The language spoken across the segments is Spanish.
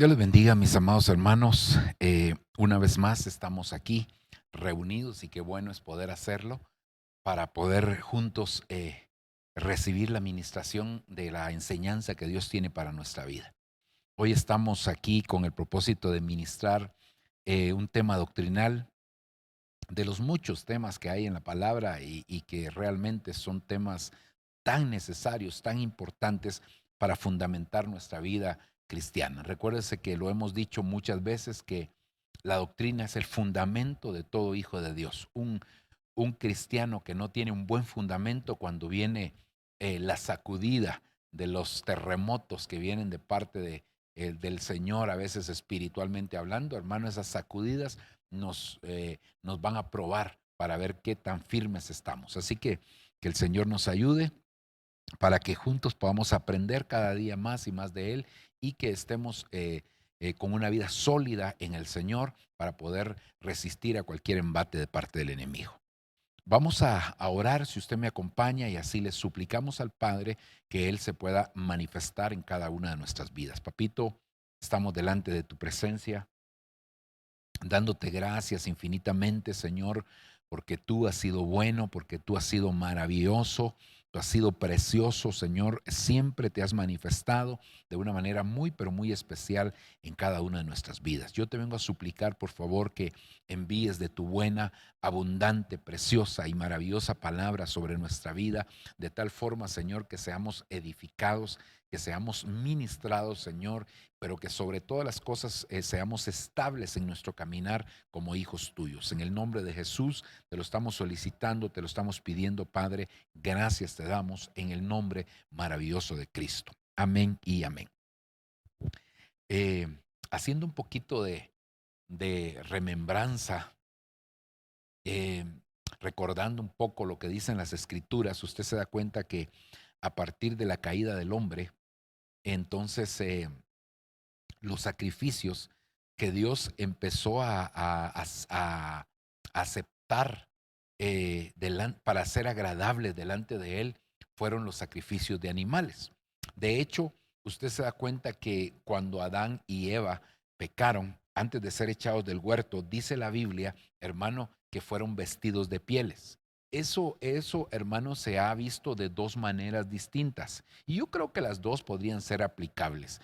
Dios les bendiga, mis amados hermanos. Una vez más estamos aquí reunidos y qué bueno es poder hacerlo para poder juntos recibir la administración de la enseñanza que Dios tiene para nuestra vida. Hoy estamos aquí con el propósito de ministrar un tema doctrinal de los muchos temas que hay en la palabra y que realmente son temas tan necesarios, tan importantes para fundamentar nuestra vida cristiana. Recuérdese que lo hemos dicho muchas veces que la doctrina es el fundamento de todo hijo de Dios. Un cristiano que no tiene un buen fundamento cuando viene la sacudida de los terremotos que vienen de parte del Señor, a veces espiritualmente hablando, hermano, esas sacudidas nos van a probar para ver qué tan firmes estamos. Así que el Señor nos ayude para que juntos podamos aprender cada día más y más de Él y que estemos con una vida sólida en el Señor para poder resistir a cualquier embate de parte del enemigo. Vamos a orar si usted me acompaña y así le suplicamos al Padre que Él se pueda manifestar en cada una de nuestras vidas. Papito, estamos delante de tu presencia dándote gracias infinitamente, Señor, porque tú has sido bueno, porque tú has sido maravilloso, tú has sido precioso, Señor. Siempre te has manifestado de una manera muy, pero muy especial en cada una de nuestras vidas. Yo te vengo a suplicar, por favor, que envíes de tu buena, abundante, preciosa y maravillosa palabra sobre nuestra vida, de tal forma, Señor, que seamos edificados, que seamos ministrados, Señor, pero que sobre todas las cosas seamos estables en nuestro caminar como hijos tuyos. En el nombre de Jesús te lo estamos solicitando, te lo estamos pidiendo, Padre. Gracias te damos en el nombre maravilloso de Cristo. Amén y amén. Eh, Haciendo un poquito de remembranza, eh, recordando un poco lo que dicen las escrituras, usted se da cuenta que a partir de la caída del hombre, entonces los sacrificios que Dios empezó a aceptar para ser agradables delante de Él fueron los sacrificios de animales. De hecho, usted se da cuenta que cuando Adán y Eva pecaron, antes de ser echados del huerto, dice la Biblia, hermano, que fueron vestidos de pieles. Eso, hermano, se ha visto de dos maneras distintas. Y yo creo que las dos podrían ser aplicables.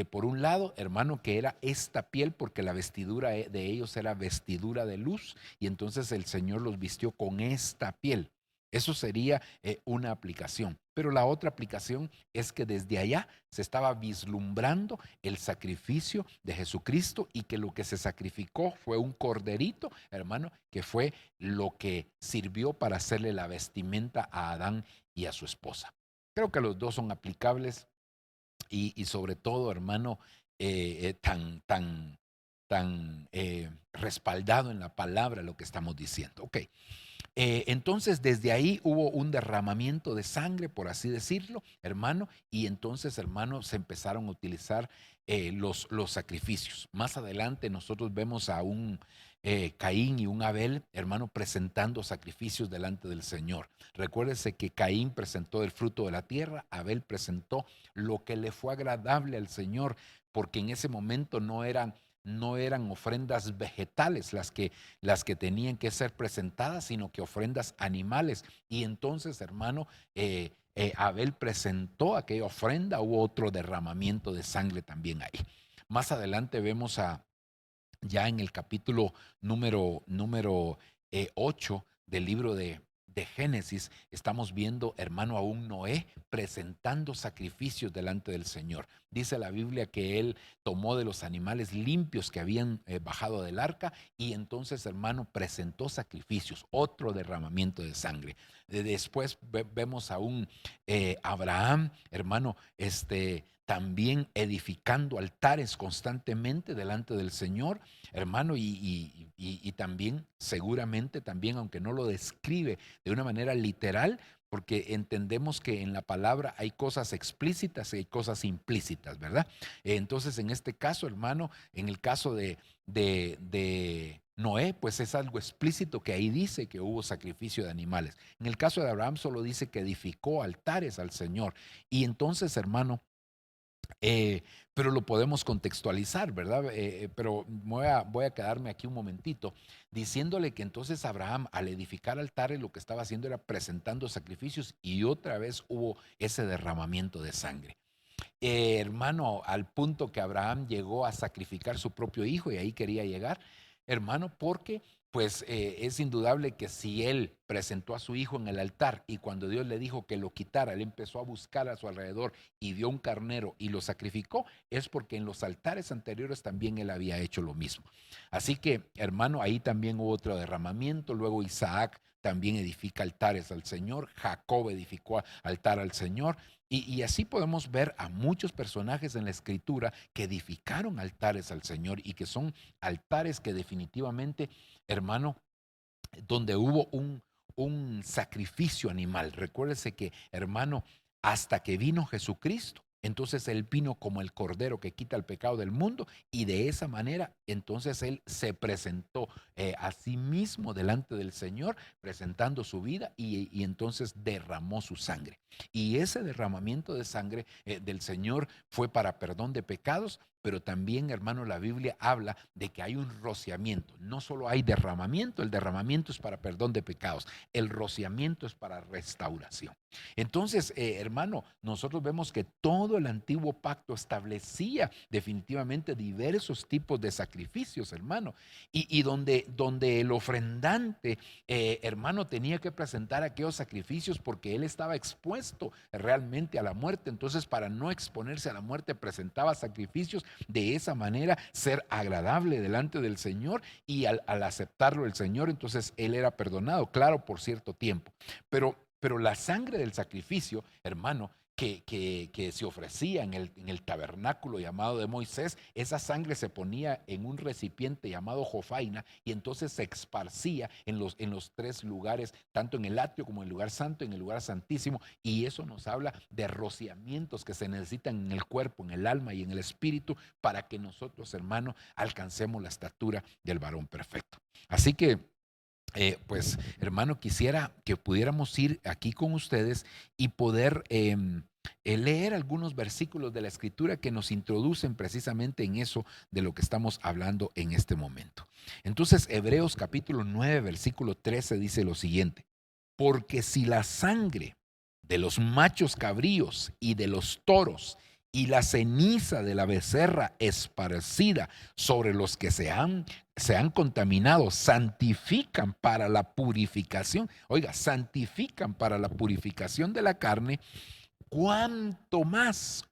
Por un lado, hermano, que era esta piel, porque la vestidura de ellos era vestidura de luz, y entonces el Señor los vistió con esta piel. Eso sería una aplicación. Pero la otra aplicación es que desde allá se estaba vislumbrando el sacrificio de Jesucristo y que lo que se sacrificó fue un corderito, hermano, que fue lo que sirvió para hacerle la vestimenta a Adán y a su esposa. Creo que los dos son aplicables y sobre todo, hermano, tan respaldado en la palabra lo que estamos diciendo. Ok, entonces desde ahí hubo un derramamiento de sangre, por así decirlo, hermano, y entonces, hermano, se empezaron a utilizar los sacrificios. Más adelante nosotros vemos a un Caín y un Abel, hermano, presentando sacrificios delante del Señor. Recuérdese que Caín presentó el fruto de la tierra, Abel presentó lo que le fue agradable al Señor, porque en ese momento no eran ofrendas vegetales las que tenían que ser presentadas, sino que ofrendas animales. Y entonces, hermano, Abel presentó aquella ofrenda, hubo otro derramamiento de sangre también ahí. Más adelante vemos ya en el capítulo número 8 del libro de Génesis, estamos viendo, hermano, a un Noé presentando sacrificios delante del Señor. Dice la Biblia que él tomó de los animales limpios que habían bajado del arca y entonces, hermano, presentó sacrificios, otro derramamiento de sangre. Después vemos a un Abraham, hermano, también edificando altares constantemente delante del Señor, hermano, y también, seguramente también, aunque no lo describe de una manera literal, porque entendemos que en la palabra hay cosas explícitas y hay cosas implícitas, ¿verdad? Entonces, en este caso, hermano, en el caso de Noé, pues es algo explícito que ahí dice que hubo sacrificio de animales. En el caso de Abraham solo dice que edificó altares al Señor. Y entonces, hermano, Eh, pero lo podemos contextualizar, ¿verdad? Pero voy a quedarme aquí un momentito, diciéndole que entonces Abraham, al edificar altares, lo que estaba haciendo era presentando sacrificios y otra vez hubo ese derramamiento de sangre. Hermano, al punto que Abraham llegó a sacrificar su propio hijo y ahí quería llegar, hermano, porque pues es indudable que si él presentó a su hijo en el altar y cuando Dios le dijo que lo quitara, él empezó a buscar a su alrededor y vio un carnero y lo sacrificó, es porque en los altares anteriores también él había hecho lo mismo. Así que, hermano, ahí también hubo otro derramamiento, luego Isaac también edifica altares al Señor, Jacob edificó altar al Señor, y así podemos ver a muchos personajes en la escritura que edificaron altares al Señor y que son altares que definitivamente, hermano, donde hubo un sacrificio animal. Recuérdese que, hermano, hasta que vino Jesucristo, entonces Él vino como el Cordero que quita el pecado del mundo y de esa manera entonces Él se presentó a sí mismo delante del Señor, presentando su vida y entonces derramó su sangre. Y ese derramamiento de sangre del Señor fue para perdón de pecados, pero también, hermano, la Biblia habla de que hay un rociamiento. No solo hay derramamiento, el derramamiento es para perdón de pecados, el rociamiento es para restauración. Entonces, hermano, nosotros vemos que todo el antiguo pacto establecía definitivamente diversos tipos de sacrificios, hermano, y donde el ofrendante, hermano, tenía que presentar aquellos sacrificios porque él estaba expuesto realmente a la muerte. Entonces, para no exponerse a la muerte, presentaba sacrificios, de esa manera ser agradable delante del Señor y al aceptarlo el Señor, entonces él era perdonado, claro, por cierto tiempo. Pero la sangre del sacrificio, hermano, que se ofrecía en el tabernáculo llamado de Moisés, esa sangre se ponía en un recipiente llamado jofaina y entonces se esparcía en los tres lugares, tanto en el atrio como en el lugar santo, en el lugar santísimo, y eso nos habla de rociamientos que se necesitan en el cuerpo, en el alma y en el espíritu para que nosotros, hermano, alcancemos la estatura del varón perfecto. Así que pues hermano, quisiera que pudiéramos ir aquí con ustedes y poder leer algunos versículos de la escritura que nos introducen precisamente en eso de lo que estamos hablando en este momento. Entonces, Hebreos capítulo 9, versículo 13 dice lo siguiente: porque si la sangre de los machos cabríos y de los toros y la ceniza de la becerra esparcida sobre los que se han contaminado, santifican para la purificación, oiga, santifican para la purificación de la carne, cuánto más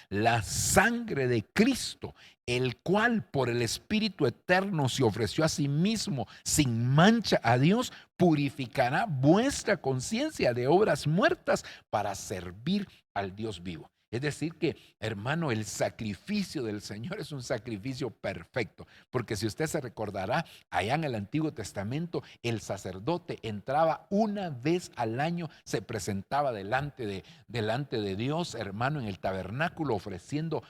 la sangre de Cristo, el cual por el Espíritu eterno se ofreció a sí mismo sin mancha a Dios, purificará vuestra conciencia de obras muertas para servir al Dios vivo. Es decir que, hermano, el sacrificio del Señor es un sacrificio perfecto, porque si usted se recordará, allá en el Antiguo Testamento, el sacerdote entraba una vez al año, se presentaba delante de Dios, hermano, en el tabernáculo ofreciendo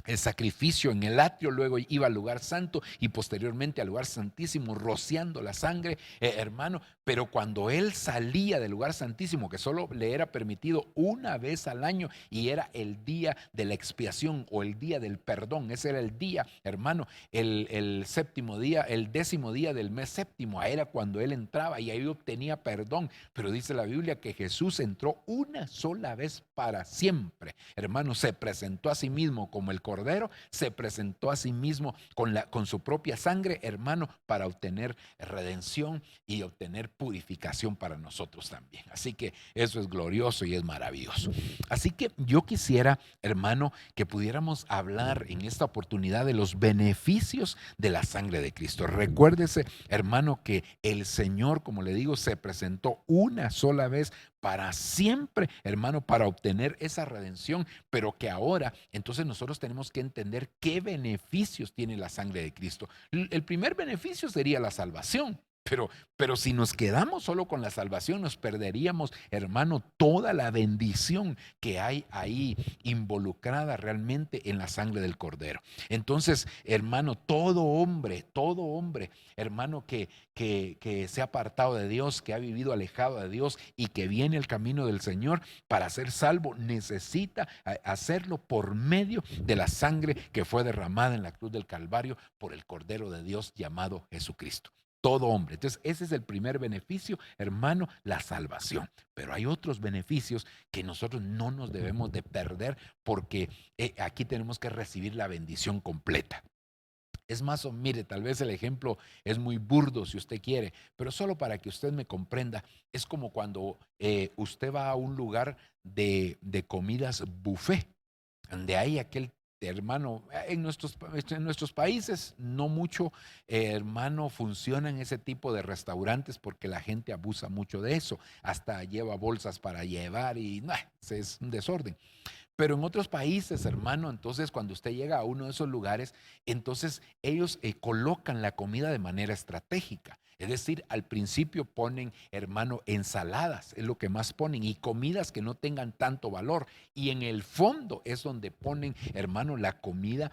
el sacrificio en el atrio, luego iba al lugar santo y posteriormente al lugar santísimo rociando la sangre, hermano, pero cuando él salía del lugar santísimo, que solo le era permitido una vez al año y era el día de la expiación o el día del perdón, ese era el día, hermano, el séptimo día, el 10º día del mes séptimo, era cuando él entraba y ahí obtenía perdón, pero dice la Biblia que Jesús entró una sola vez para siempre, hermano, se presentó a sí mismo como el Cordero, se presentó a sí mismo con su propia sangre, hermano, para obtener redención y obtener purificación para nosotros también. Así que eso es glorioso y es maravilloso. Así que yo quisiera, hermano, que pudiéramos hablar en esta oportunidad de los beneficios de la sangre de Cristo. Recuérdese, hermano, que el Señor, como le digo, se presentó una sola vez para siempre, hermano, para obtener esa redención, pero que ahora entonces nosotros tenemos que entender qué beneficios tiene la sangre de Cristo. El primer beneficio sería la salvación. Pero si nos quedamos solo con la salvación, nos perderíamos, hermano, toda la bendición que hay ahí involucrada realmente en la sangre del Cordero. Entonces, hermano, todo hombre, hermano, que se ha apartado de Dios, que ha vivido alejado de Dios y que viene el camino del Señor para ser salvo, necesita hacerlo por medio de la sangre que fue derramada en la cruz del Calvario por el Cordero de Dios llamado Jesucristo. Todo hombre. Entonces, ese es el primer beneficio, hermano, la salvación. Pero hay otros beneficios que nosotros no nos debemos de perder porque aquí tenemos que recibir la bendición completa. Es más, mire, tal vez el ejemplo es muy burdo si usted quiere, pero solo para que usted me comprenda, es como cuando usted va a un lugar de comidas buffet, donde hay aquel hermano, en nuestros países no mucho, hermano, funcionan ese tipo de restaurantes porque la gente abusa mucho de eso, hasta lleva bolsas para llevar y es un desorden. Pero en otros países, hermano, entonces cuando usted llega a uno de esos lugares, entonces ellos colocan la comida de manera estratégica. Es decir, al principio ponen, hermano, ensaladas, es lo que más ponen, y comidas que no tengan tanto valor. Y en el fondo es donde ponen, hermano, la comida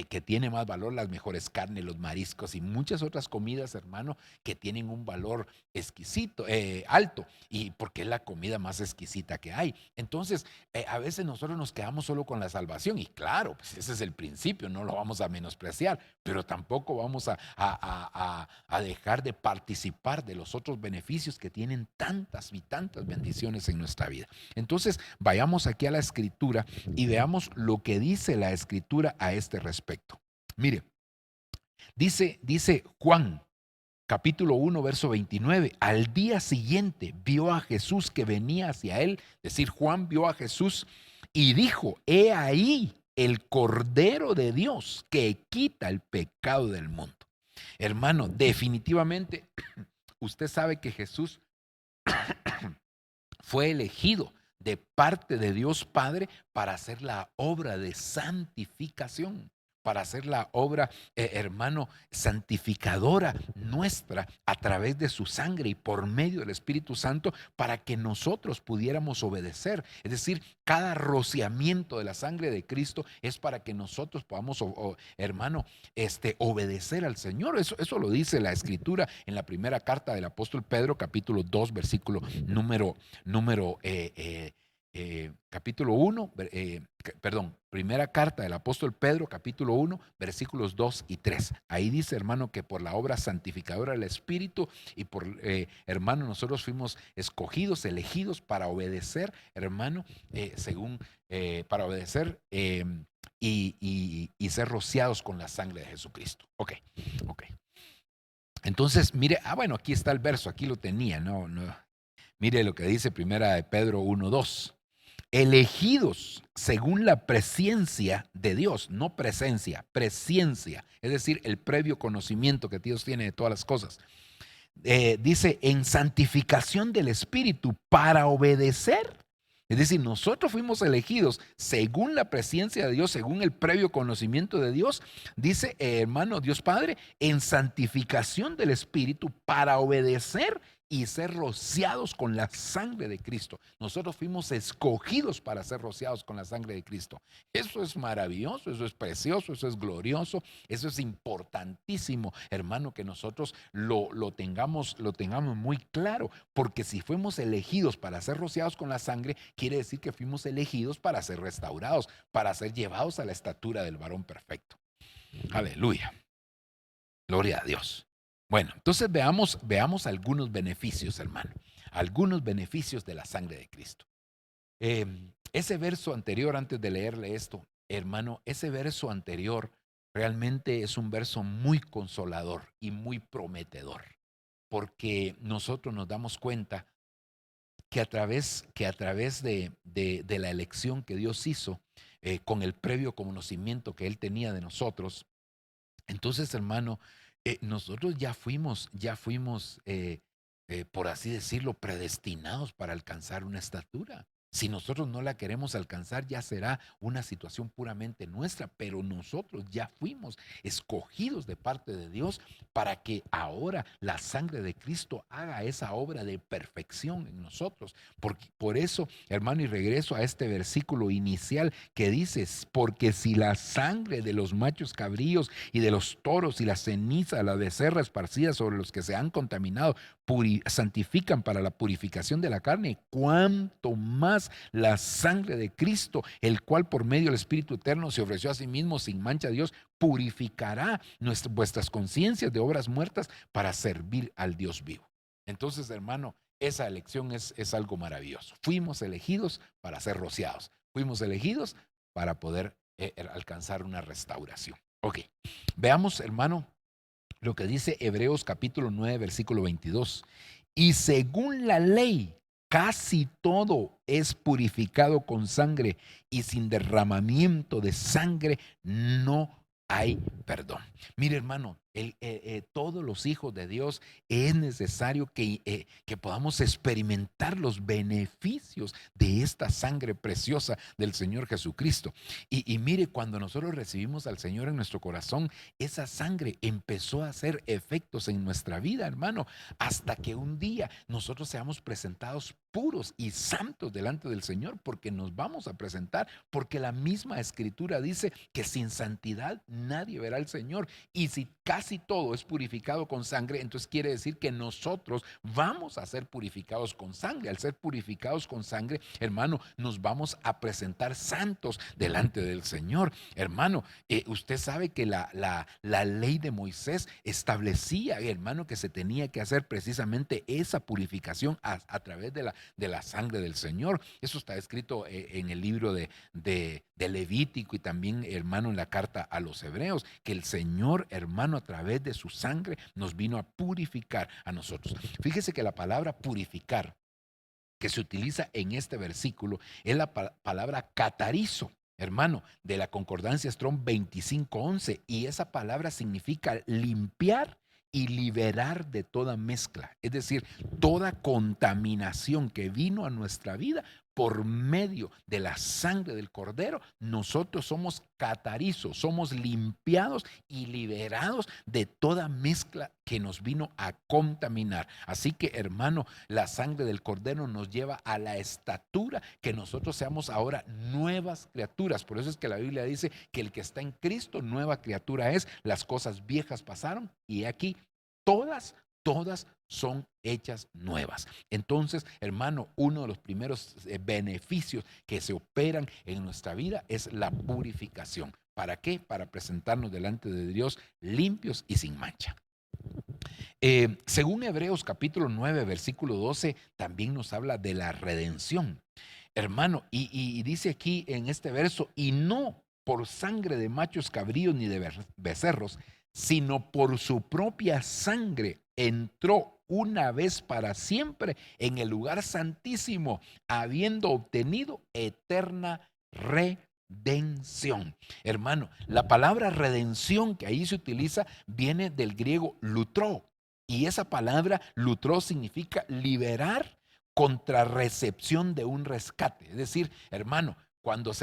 que tiene más valor, las mejores carnes, los mariscos y muchas otras comidas, hermano, que tienen un valor exquisito, alto, y porque es la comida más exquisita que hay. Entonces, a veces nosotros nos quedamos solo con la salvación y claro, pues ese es el principio, no lo vamos a menospreciar, pero tampoco vamos a dejar de participar de los otros beneficios que tienen tantas y tantas bendiciones en nuestra vida. Entonces, vayamos aquí a la escritura y veamos lo que dice la escritura a este respecto. Mire, dice Juan capítulo 1, verso 29, al día siguiente vio a Jesús que venía hacia él, es decir, Juan vio a Jesús y dijo, he ahí el Cordero de Dios que quita el pecado del mundo. Hermano, definitivamente usted sabe que Jesús fue elegido de parte de Dios Padre para hacer la obra de santificación, para hacer la obra, hermano, santificadora nuestra a través de su sangre y por medio del Espíritu Santo para que nosotros pudiéramos obedecer. Es decir, cada rociamiento de la sangre de Cristo es para que nosotros podamos, hermano, obedecer al Señor. Eso lo dice la Escritura en la primera carta del apóstol Pedro, capítulo 2, versículo número capítulo 1, perdón, primera carta del apóstol Pedro, capítulo 1, versículos 2 y 3. Ahí dice, hermano, que por la obra santificadora del Espíritu y por, hermano, nosotros fuimos escogidos, elegidos para obedecer, hermano, para obedecer y ser rociados con la sangre de Jesucristo. Ok, ok. Entonces, mire, bueno, aquí está el verso, aquí lo tenía, no. Mire lo que dice primera de Pedro 1:2. Elegidos según la presciencia de Dios, no presencia, presciencia, es decir, el previo conocimiento que Dios tiene de todas las cosas. Dice, en santificación del Espíritu para obedecer. Es decir, nosotros fuimos elegidos según la presencia de Dios, según el previo conocimiento de Dios. Dice, hermano, Dios Padre, en santificación del Espíritu para obedecer y ser rociados con la sangre de Cristo. Nosotros fuimos escogidos para ser rociados con la sangre de Cristo. Eso es maravilloso, eso es precioso, eso es glorioso, eso es importantísimo, hermano, que nosotros lo tengamos muy claro, porque si fuimos elegidos para ser rociados con la sangre, quiere decir que fuimos elegidos para ser restaurados, para ser llevados a la estatura del varón perfecto. Aleluya. Gloria a Dios. Bueno, entonces veamos algunos beneficios, hermano. Algunos beneficios de la sangre de Cristo. Ese verso anterior, antes de leerle esto, hermano, ese verso anterior realmente es un verso muy consolador y muy prometedor, porque nosotros nos damos cuenta que a través de la elección que Dios hizo, con el previo conocimiento que Él tenía de nosotros, entonces, hermano, nosotros ya fuimos, por así decirlo, predestinados para alcanzar una estatura. Si nosotros no la queremos alcanzar, ya será una situación puramente nuestra, pero nosotros ya fuimos escogidos de parte de Dios para que ahora la sangre de Cristo haga esa obra de perfección en nosotros. Por eso, hermano, y regreso a este versículo inicial que dice, porque si la sangre de los machos cabríos y de los toros y la ceniza, la becerra esparcida sobre los que se han contaminado, santifican para la purificación de la carne, cuanto más la sangre de Cristo, el cual por medio del Espíritu Eterno se ofreció a sí mismo sin mancha a Dios, purificará vuestras conciencias de obras muertas para servir al Dios vivo. Entonces, hermano, esa elección es algo maravilloso. Fuimos elegidos para ser rociados. Fuimos elegidos para poder alcanzar una restauración. Ok, veamos, hermano, lo que dice Hebreos capítulo 9, versículo 22. Y según la ley, casi todo es purificado con sangre, y sin derramamiento de sangre no hay perdón. Mire, hermano, todos los hijos de Dios es necesario que podamos experimentar los beneficios de esta sangre preciosa del Señor Jesucristo. Y mire, cuando nosotros recibimos al Señor en nuestro corazón, esa sangre empezó a hacer efectos en nuestra vida, hermano, hasta que un día nosotros seamos presentados puros y santos delante del Señor, porque nos vamos a presentar, porque la misma Escritura dice que sin santidad nadie verá al Señor. Y si casi todo es purificado con sangre, entonces quiere decir que nosotros vamos a ser purificados con sangre. Al ser purificados con sangre, hermano, nos vamos a presentar santos delante del Señor. Hermano, usted sabe que la ley de Moisés establecía, hermano, que se tenía que hacer precisamente esa purificación a través de la sangre del Señor. Eso está escrito en el libro de Levítico y también, hermano, en la carta a los Hebreos, que el Señor, hermano, a través de su sangre nos vino a purificar a nosotros. Fíjese que la palabra purificar que se utiliza en este versículo es la palabra catarizo, hermano, de la concordancia Strong 2511, y esa palabra significa limpiar y liberar de toda mezcla, es decir, toda contaminación que vino a nuestra vida por medio de la sangre del Cordero. Nosotros somos catarizos, somos limpiados y liberados de toda mezcla que nos vino a contaminar. Así que, hermano, la sangre del Cordero nos lleva a la estatura que nosotros seamos ahora nuevas criaturas. Por eso es que la Biblia dice que el que está en Cristo, nueva criatura es. Las cosas viejas pasaron y aquí todas son hechas nuevas. Entonces, hermano, uno de los primeros beneficios que se operan en nuestra vida es la purificación. ¿Para qué? Para presentarnos delante de Dios limpios y sin mancha. Según Hebreos capítulo 9, versículo 12, también nos habla de la redención. Hermano, y dice aquí en este verso, y no por sangre de machos cabríos ni de becerros, sino por su propia sangre entró una vez para siempre en el lugar santísimo, habiendo obtenido eterna redención. Hermano, la palabra redención que ahí se utiliza viene del griego lutró, y esa palabra lutró significa liberar contra recepción de un rescate. Es decir, hermano, cuando es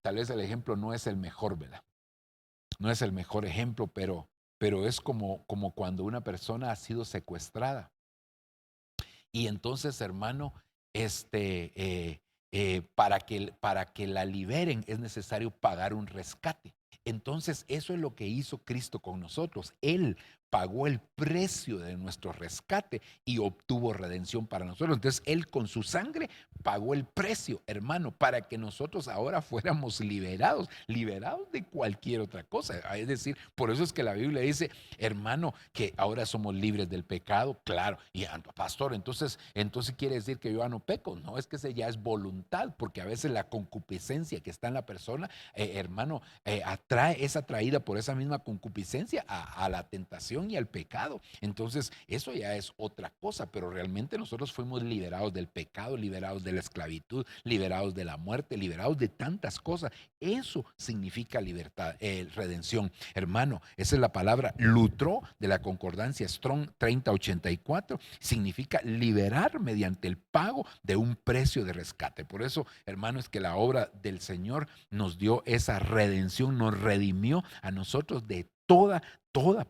tal vez el ejemplo no es el mejor, ¿verdad? No es el mejor ejemplo, pero es como cuando una persona ha sido secuestrada. Y entonces, hermano, para que la liberen es necesario pagar un rescate. Entonces, eso es lo que hizo Cristo con nosotros. Él pagó el precio de nuestro rescate y obtuvo redención para nosotros. Entonces, Él con su sangre pagó el precio, hermano, para que nosotros ahora fuéramos liberados de cualquier otra cosa. Es decir, por eso es que la Biblia dice, hermano, que ahora somos libres del pecado, claro. Y pastor, entonces quiere decir que yo ya no peco. No, es que ese ya es voluntad, porque a veces la concupiscencia que está en la persona, es atraída por esa misma concupiscencia a la tentación redención y al pecado. Entonces, eso ya es otra cosa, pero realmente nosotros fuimos liberados del pecado, liberados de la esclavitud, liberados de la muerte, liberados de tantas cosas. Eso significa libertad, redención. Hermano, esa es la palabra lutró de la concordancia Strong 3084. Significa liberar mediante el pago de un precio de rescate. Por eso, hermano, es que la obra del Señor nos dio esa redención, nos redimió a nosotros de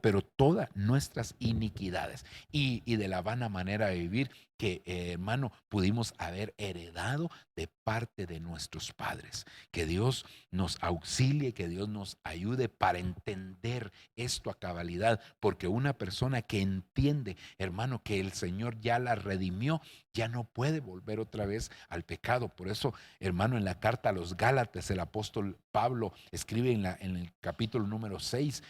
pero todas nuestras iniquidades y de la vana manera de vivir que, hermano, pudimos haber heredado de parte de nuestros padres. Que Dios nos auxilie, que Dios nos ayude para entender esto a cabalidad, porque una persona que entiende, hermano, que el Señor ya la redimió, ya no puede volver otra vez al pecado. Por eso, hermano, en la carta a los Gálatas, el apóstol Pablo escribe en el capítulo número 6,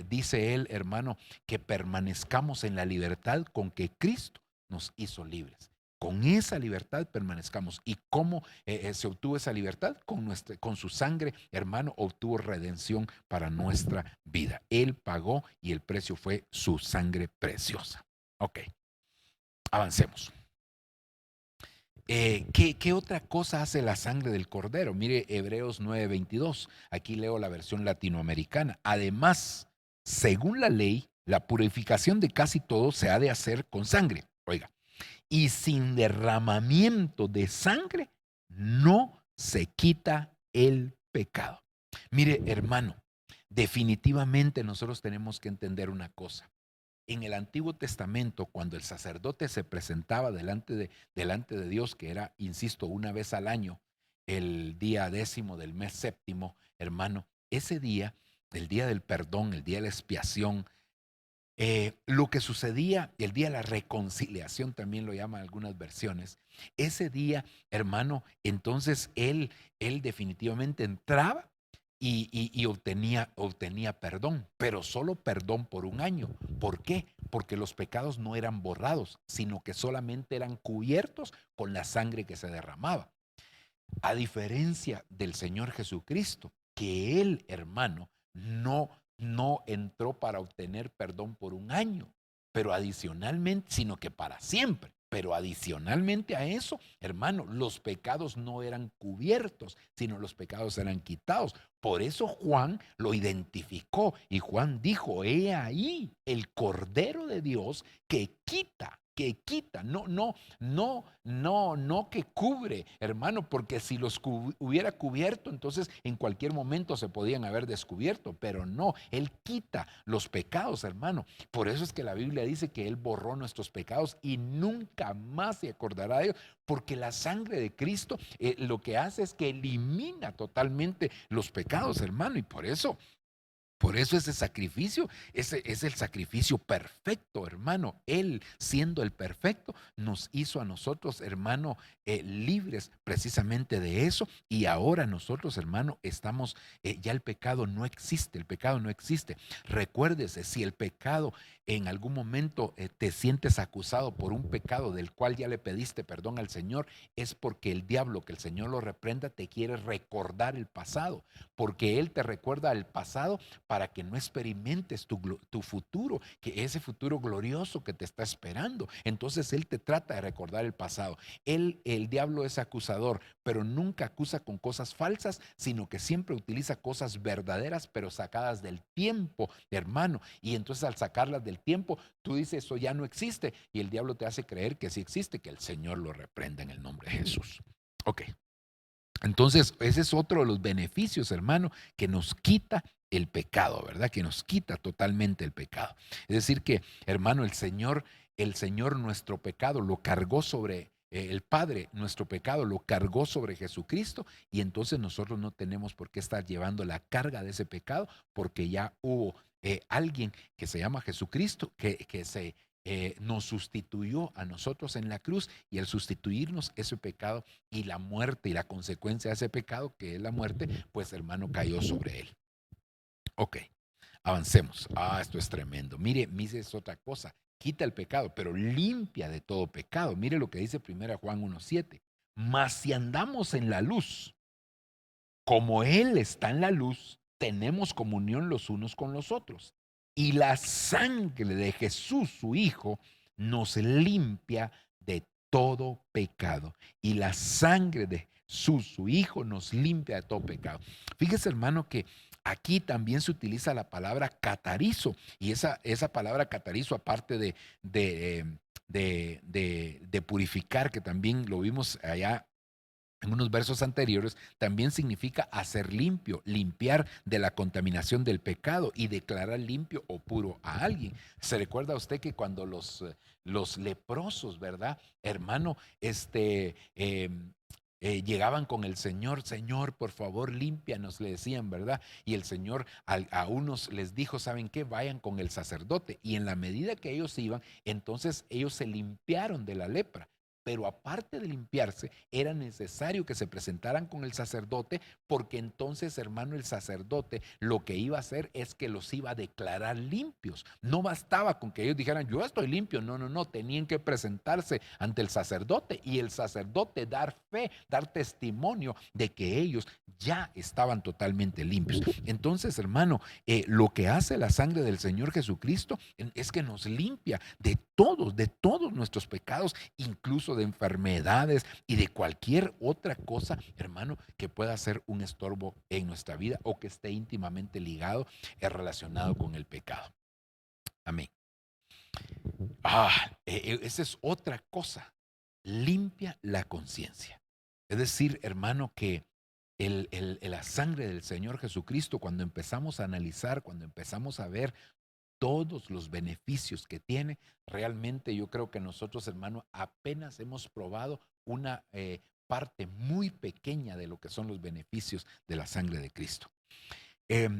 dice él, hermano, que permanezcamos en la libertad con que Cristo nos hizo libres. Con esa libertad permanezcamos. ¿Y cómo se obtuvo esa libertad? Con su sangre, hermano, obtuvo redención para nuestra vida. Él pagó y el precio fue su sangre preciosa. Ok, avancemos. ¿Qué otra cosa hace la sangre del cordero? Mire Hebreos 9:22. Aquí leo la versión latinoamericana. Además, según la ley, la purificación de casi todo se ha de hacer con sangre. Oiga, y sin derramamiento de sangre no se quita el pecado. Mire, hermano, definitivamente nosotros tenemos que entender una cosa. En el Antiguo Testamento, cuando el sacerdote se presentaba delante de Dios, que era, insisto, una vez al año, el día 10º del mes séptimo, hermano, ese día, el día del perdón, el día de la expiación, lo que sucedía, el día de la reconciliación también lo llaman algunas versiones, ese día, hermano, entonces él definitivamente entraba y obtenía perdón, pero solo perdón por un año. ¿Por qué? Porque los pecados no eran borrados, sino que solamente eran cubiertos con la sangre que se derramaba. A diferencia del Señor Jesucristo, que él, hermano, no entró para obtener perdón por un año, pero adicionalmente, sino que para siempre. Pero adicionalmente a eso, hermano, los pecados no eran cubiertos, sino los pecados eran quitados. Por eso Juan lo identificó y Juan dijo, he ahí el Cordero de Dios que quita, no que cubre, hermano, porque si los hubiera cubierto, entonces en cualquier momento se podían haber descubierto, pero no, Él quita los pecados, hermano. Por eso es que la Biblia dice que Él borró nuestros pecados y nunca más se acordará de ellos, porque la sangre de Cristo lo que hace es que elimina totalmente los pecados, hermano, y por eso ese sacrificio, ese es el sacrificio perfecto, hermano. Él, siendo el perfecto, nos hizo a nosotros, hermano, libres precisamente de eso. Y ahora nosotros, hermano, estamos, ya el pecado no existe, el pecado no existe. Recuérdese, si el pecado en algún momento te sientes acusado por un pecado del cual ya le pediste perdón al Señor, es porque el diablo, que el Señor lo reprenda, te quiere recordar el pasado, porque Él te recuerda el pasado para que no experimentes tu futuro, que ese futuro glorioso que te está esperando. Entonces Él te trata de recordar el pasado. El diablo es acusador, pero nunca acusa con cosas falsas, sino que siempre utiliza cosas verdaderas, pero sacadas del tiempo, hermano. Y entonces al sacarlas del tiempo, tú dices, eso ya no existe, y el diablo te hace creer que sí existe, que el Señor lo reprenda en el nombre de Jesús. Ok. Entonces, ese es otro de los beneficios, hermano, que nos quita el pecado, ¿verdad? Que nos quita totalmente el pecado. Es decir que, hermano, el Señor nuestro pecado lo cargó sobre el Padre, nuestro pecado lo cargó sobre Jesucristo, y entonces nosotros no tenemos por qué estar llevando la carga de ese pecado, porque ya hubo alguien que se llama Jesucristo que nos sustituyó a nosotros en la cruz, y al sustituirnos ese pecado y la muerte y la consecuencia de ese pecado, que es la muerte, pues hermano, cayó sobre él. Ok, avancemos. Esto es tremendo. Mire, es otra cosa. Quita el pecado, pero limpia de todo pecado. Mire lo que dice 1 Juan 1:7. Mas si andamos en la luz, como Él está en la luz, tenemos comunión los unos con los otros. Y la sangre de Jesús, su Hijo, nos limpia de todo pecado. Y la sangre de Jesús, su Hijo, nos limpia de todo pecado. Fíjese, hermano, que aquí también se utiliza la palabra catarizo. Y esa palabra catarizo, aparte de purificar, que también lo vimos allá en unos versos anteriores, también significa hacer limpio, limpiar de la contaminación del pecado y declarar limpio o puro a alguien. ¿Se recuerda usted que cuando los leprosos, ¿verdad, hermano? Llegaban con el Señor, Señor, por favor, límpianos, le decían, ¿verdad? Y el Señor a unos les dijo, ¿saben qué? Vayan con el sacerdote. Y en la medida que ellos iban, entonces ellos se limpiaron de la lepra. Pero aparte de limpiarse, era necesario que se presentaran con el sacerdote, porque entonces, hermano, el sacerdote lo que iba a hacer es que los iba a declarar limpios. No bastaba con que ellos dijeran, yo estoy limpio. No, no, no. Tenían que presentarse ante el sacerdote y el sacerdote dar fe, dar testimonio de que ellos ya estaban totalmente limpios. Entonces, hermano, lo que hace la sangre del Señor Jesucristo es que nos limpia de todos nuestros pecados, incluso de enfermedades y de cualquier otra cosa, hermano, que pueda ser un estorbo en nuestra vida o que esté íntimamente ligado, relacionado con el pecado. Amén. Esa es otra cosa. Limpia la conciencia. Es decir, hermano, que la sangre del Señor Jesucristo, cuando empezamos a analizar, cuando empezamos a ver todos los beneficios que tiene, realmente yo creo que nosotros, hermano, apenas hemos probado una parte muy pequeña de lo que son los beneficios de la sangre de Cristo.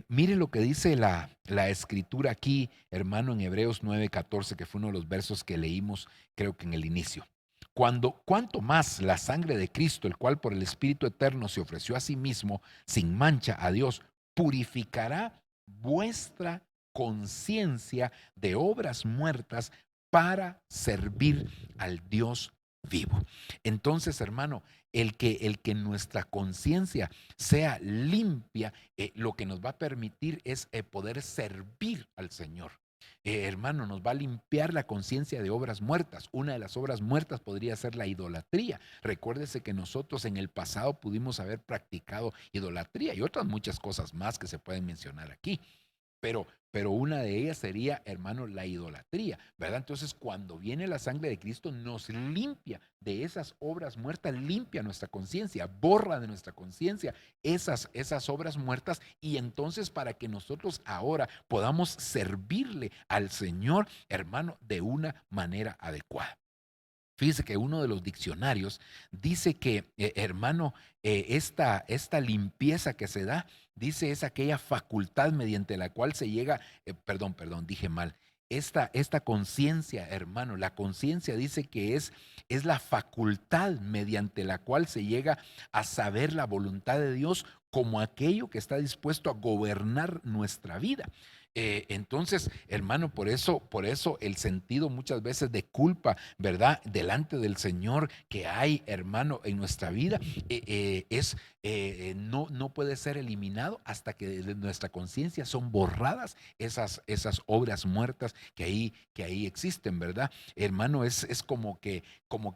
Mire lo que dice la escritura aquí, hermano, en Hebreos 9:14, que fue uno de los versos que leímos, creo que en el inicio. Cuanto más la sangre de Cristo, el cual por el Espíritu Eterno se ofreció a sí mismo, sin mancha a Dios, purificará vuestra conciencia de obras muertas para servir al Dios vivo. Entonces, hermano, el que nuestra conciencia sea limpia, lo que nos va a permitir es poder servir al Señor. Hermano, nos va a limpiar la conciencia de obras muertas. Una de las obras muertas podría ser la idolatría. Recuérdese que nosotros en el pasado pudimos haber practicado idolatría y otras muchas cosas más que se pueden mencionar aquí. Pero una de ellas sería, hermano, la idolatría, ¿verdad? Entonces, cuando viene la sangre de Cristo, nos limpia de esas obras muertas, limpia nuestra conciencia, borra de nuestra conciencia esas obras muertas, y entonces para que nosotros ahora podamos servirle al Señor, hermano, de una manera adecuada. Fíjese que uno de los diccionarios dice que, hermano, esta limpieza que se da, dice, es aquella facultad mediante la cual se llega, perdón, dije mal. Esta conciencia, hermano, la conciencia dice que es la facultad mediante la cual se llega a saber la voluntad de Dios como aquello que está dispuesto a gobernar nuestra vida. Entonces, hermano, por eso el sentido muchas veces de culpa, ¿verdad? Delante del Señor que hay, hermano, en nuestra vida, no puede ser eliminado hasta que de nuestra conciencia son borradas esas obras muertas que ahí existen, ¿verdad? Hermano, es como que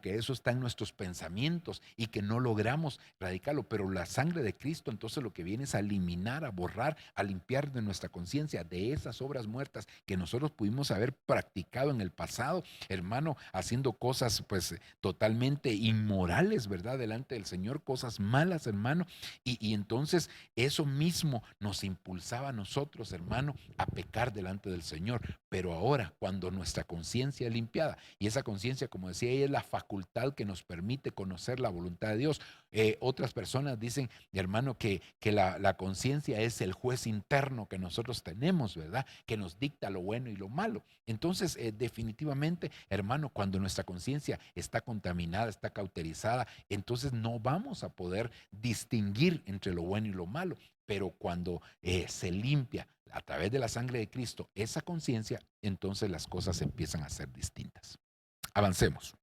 eso está en nuestros pensamientos y que no logramos radicarlo, pero la sangre de Cristo entonces lo que viene es a eliminar, a borrar, a limpiar de nuestra conciencia de esas obras muertas que nosotros pudimos haber practicado en el pasado, hermano, haciendo cosas pues totalmente inmorales, ¿verdad? Delante del Señor, cosas malas, hermano, y entonces eso mismo nos impulsaba a nosotros, hermano, a pecar delante del Señor. Pero ahora, cuando nuestra conciencia es limpiada, y esa conciencia, como decía ella, es la facultad que nos permite conocer la voluntad de Dios. Otras personas dicen, hermano, que la conciencia es el juez interno que nosotros tenemos, ¿verdad? Que nos dicta lo bueno y lo malo. Entonces, definitivamente, hermano, cuando nuestra conciencia está contaminada, está cauterizada, entonces no vamos a poder distinguir entre lo bueno y lo malo. Pero cuando se limpia a través de la sangre de Cristo esa conciencia, entonces las cosas empiezan a ser distintas. Avancemos.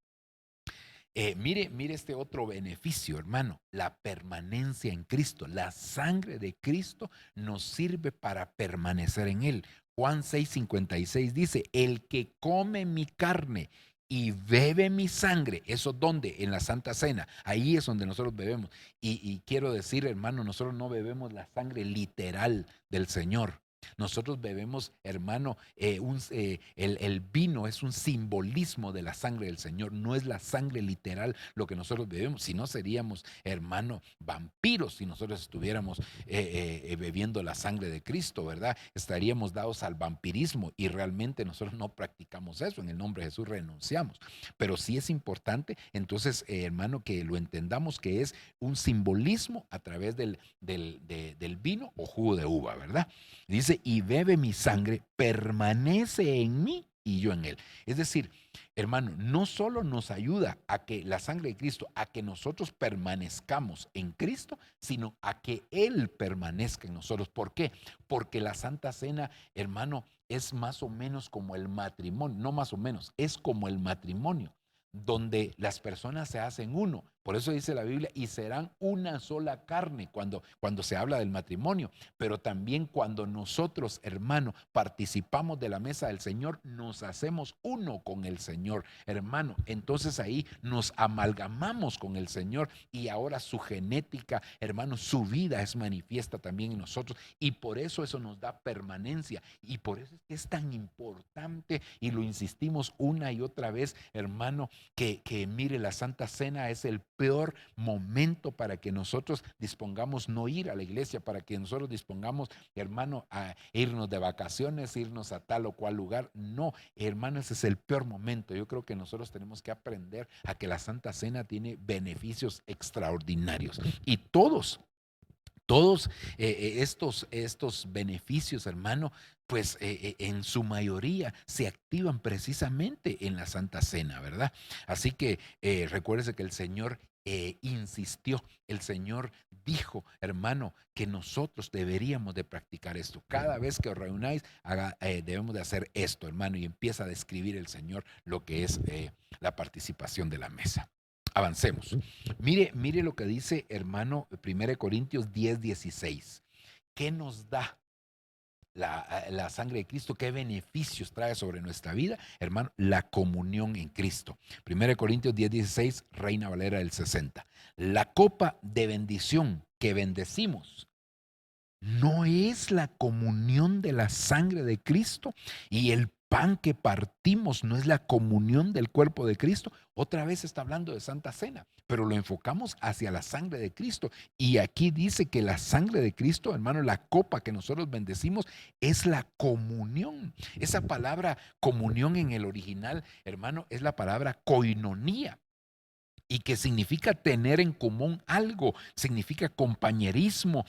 Mire este otro beneficio, hermano, la permanencia en Cristo. La sangre de Cristo nos sirve para permanecer en Él. Juan 6:56 dice, el que come mi carne y bebe mi sangre, ¿eso dónde? En la Santa Cena, ahí es donde nosotros bebemos. Y quiero decir, hermano, nosotros no bebemos la sangre literal del Señor. Nosotros bebemos, hermano, el vino es un simbolismo de la sangre del Señor, no es la sangre literal lo que nosotros bebemos, si no seríamos, hermano, vampiros si nosotros estuviéramos bebiendo la sangre de Cristo, ¿verdad? Estaríamos dados al vampirismo y realmente nosotros no practicamos eso, en el nombre de Jesús renunciamos. Pero sí es importante, entonces, hermano, que lo entendamos que es un simbolismo a través del vino o jugo de uva, ¿verdad? Dice, y bebe mi sangre, permanece en mí y yo en él. Es decir, hermano, no solo nos ayuda a que la sangre de Cristo, a que nosotros permanezcamos en Cristo, sino a que Él permanezca en nosotros. ¿Por qué? Porque la Santa Cena, hermano, es más o menos como el matrimonio, no más o menos, es como el matrimonio, donde las personas se hacen uno. Por eso dice la Biblia, y serán una sola carne cuando se habla del matrimonio. Pero también cuando nosotros, hermano, participamos de la mesa del Señor, nos hacemos uno con el Señor, hermano. Entonces ahí nos amalgamamos con el Señor y ahora su genética, hermano, su vida es manifiesta también en nosotros. Y por eso nos da permanencia. Y por eso es que es tan importante y lo insistimos una y otra vez, hermano, que mire, la Santa Cena es el peor momento para que nosotros dispongamos no ir a la iglesia, para que nosotros dispongamos, hermano, a irnos de vacaciones, irnos a tal o cual lugar. No, hermano, ese es el peor momento. Yo creo que nosotros tenemos que aprender a que la Santa Cena tiene beneficios extraordinarios y todos estos beneficios, hermano, pues en su mayoría se activan precisamente en la Santa Cena, ¿verdad? Así que recuérdese que el Señor insistió, el Señor dijo, hermano, que nosotros deberíamos de practicar esto. Cada vez que os reunáis, debemos de hacer esto, hermano, y empieza a describir el Señor lo que es la participación de la mesa. Avancemos. Mire lo que dice, hermano, 1 Corintios 10:16. ¿Qué nos da la sangre de Cristo? ¿Qué beneficios trae sobre nuestra vida? Hermano, la comunión en Cristo. 1 Corintios 10:16, Reina Valera del 60. La copa de bendición que bendecimos no es la comunión de la sangre de Cristo, y el pan que partimos no es la comunión del cuerpo de Cristo. Otra vez está hablando de Santa Cena, pero lo enfocamos hacia la sangre de Cristo. Y aquí dice que la sangre de Cristo, hermano, la copa que nosotros bendecimos es la comunión. Esa palabra comunión en el original, hermano, es la palabra koinonía, y que significa tener en común algo, significa compañerismo,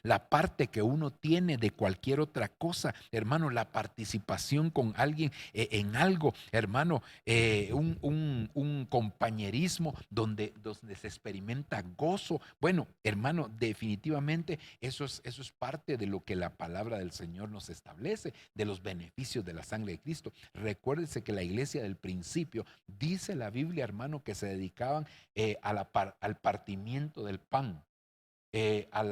la parte que uno tiene de cualquier otra cosa, hermano, la participación con alguien en algo, hermano, un compañerismo donde se experimenta gozo. Bueno, hermano, definitivamente eso es parte de lo que la palabra del Señor nos establece, de los beneficios de la sangre de Cristo. Recuérdese que la iglesia del principio, dice la Biblia, hermano, que se dedicaban al partimiento del pan, a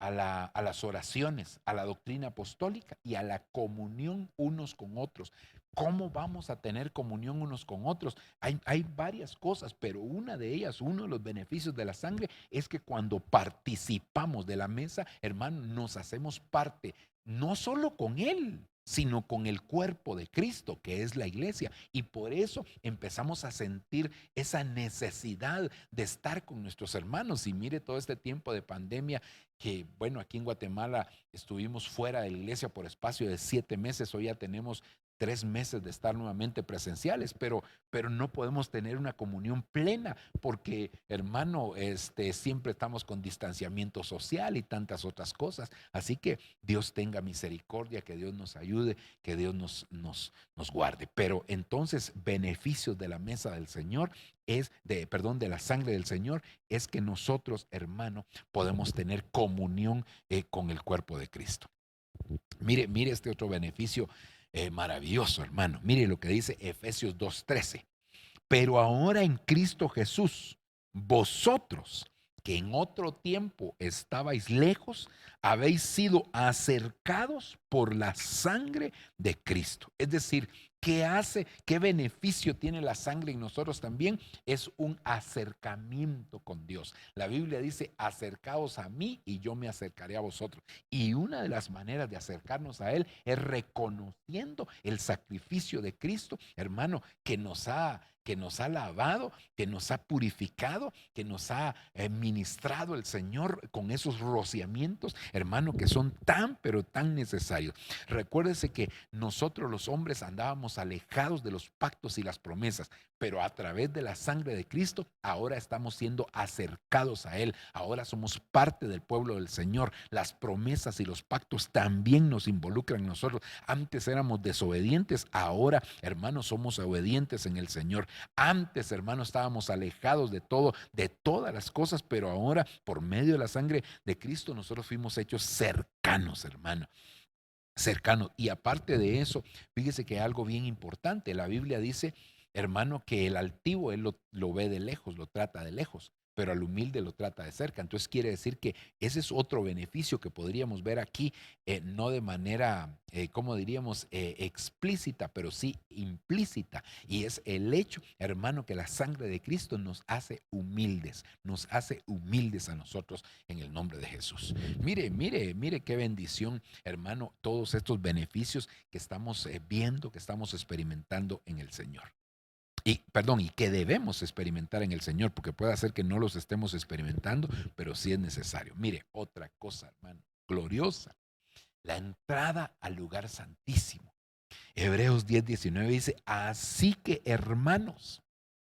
las oraciones, a la doctrina apostólica y a la comunión unos con otros. ¿Cómo vamos a tener comunión unos con otros? Hay varias cosas, pero una de ellas, uno de los beneficios de la sangre, es que cuando participamos de la mesa, hermano, nos hacemos parte, no solo con Él, sino con el cuerpo de Cristo, que es la iglesia. Y por eso empezamos a sentir esa necesidad de estar con nuestros hermanos. Y mire todo este tiempo de pandemia, que bueno, aquí en Guatemala estuvimos fuera de la iglesia por espacio de 7 meses, hoy ya tenemos 3 meses de estar nuevamente presenciales, pero no podemos tener una comunión plena porque, hermano, siempre estamos con distanciamiento social y tantas otras cosas. Así que Dios tenga misericordia, que Dios nos ayude, que Dios nos guarde. Pero entonces, beneficios de la mesa del Señor de la sangre del Señor, es que nosotros, hermano, podemos tener comunión con el cuerpo de Cristo. Mire este otro beneficio maravilloso, hermano. Mire lo que dice Efesios 2:13. Pero ahora en Cristo Jesús, vosotros que en otro tiempo estabais lejos, habéis sido acercados por la sangre de Cristo. Es decir, ¿qué hace? ¿Qué beneficio tiene la sangre en nosotros también? Es un acercamiento con Dios. La Biblia dice, acercaos a mí y yo me acercaré a vosotros. Y una de las maneras de acercarnos a Él es reconociendo el sacrificio de Cristo, hermano, que nos ha lavado, que nos ha purificado, que nos ha ministrado el Señor con esos rociamientos, hermano, que son tan, pero tan necesarios. Recuérdese que nosotros los hombres andábamos alejados de los pactos y las promesas, pero a través de la sangre de Cristo ahora estamos siendo acercados a Él. Ahora somos parte del pueblo del Señor. Las promesas y los pactos también nos involucran a nosotros. Antes éramos desobedientes, ahora, hermanos, somos obedientes en el Señor. Antes, hermanos, estábamos alejados de todo, de todas las cosas, pero ahora, por medio de la sangre de Cristo, nosotros fuimos hechos cercanos, hermano. Cercanos. Y aparte de eso, fíjese que hay algo bien importante. La Biblia dice, hermano, que el altivo él lo ve de lejos, lo trata de lejos, pero al humilde lo trata de cerca. Entonces quiere decir que ese es otro beneficio que podríamos ver aquí, no de manera, ¿cómo diríamos? Explícita, pero sí implícita. Y es el hecho, hermano, que la sangre de Cristo nos hace humildes a nosotros en el nombre de Jesús. Mire, mire, mire qué bendición, hermano, todos estos beneficios que estamos viendo, que estamos experimentando en el Señor. Y, perdón, y que debemos experimentar en el Señor, porque puede ser que no los estemos experimentando, pero sí es necesario. Mire, otra cosa, hermano, gloriosa, la entrada al lugar santísimo. Hebreos 10:19 dice, así que hermanos,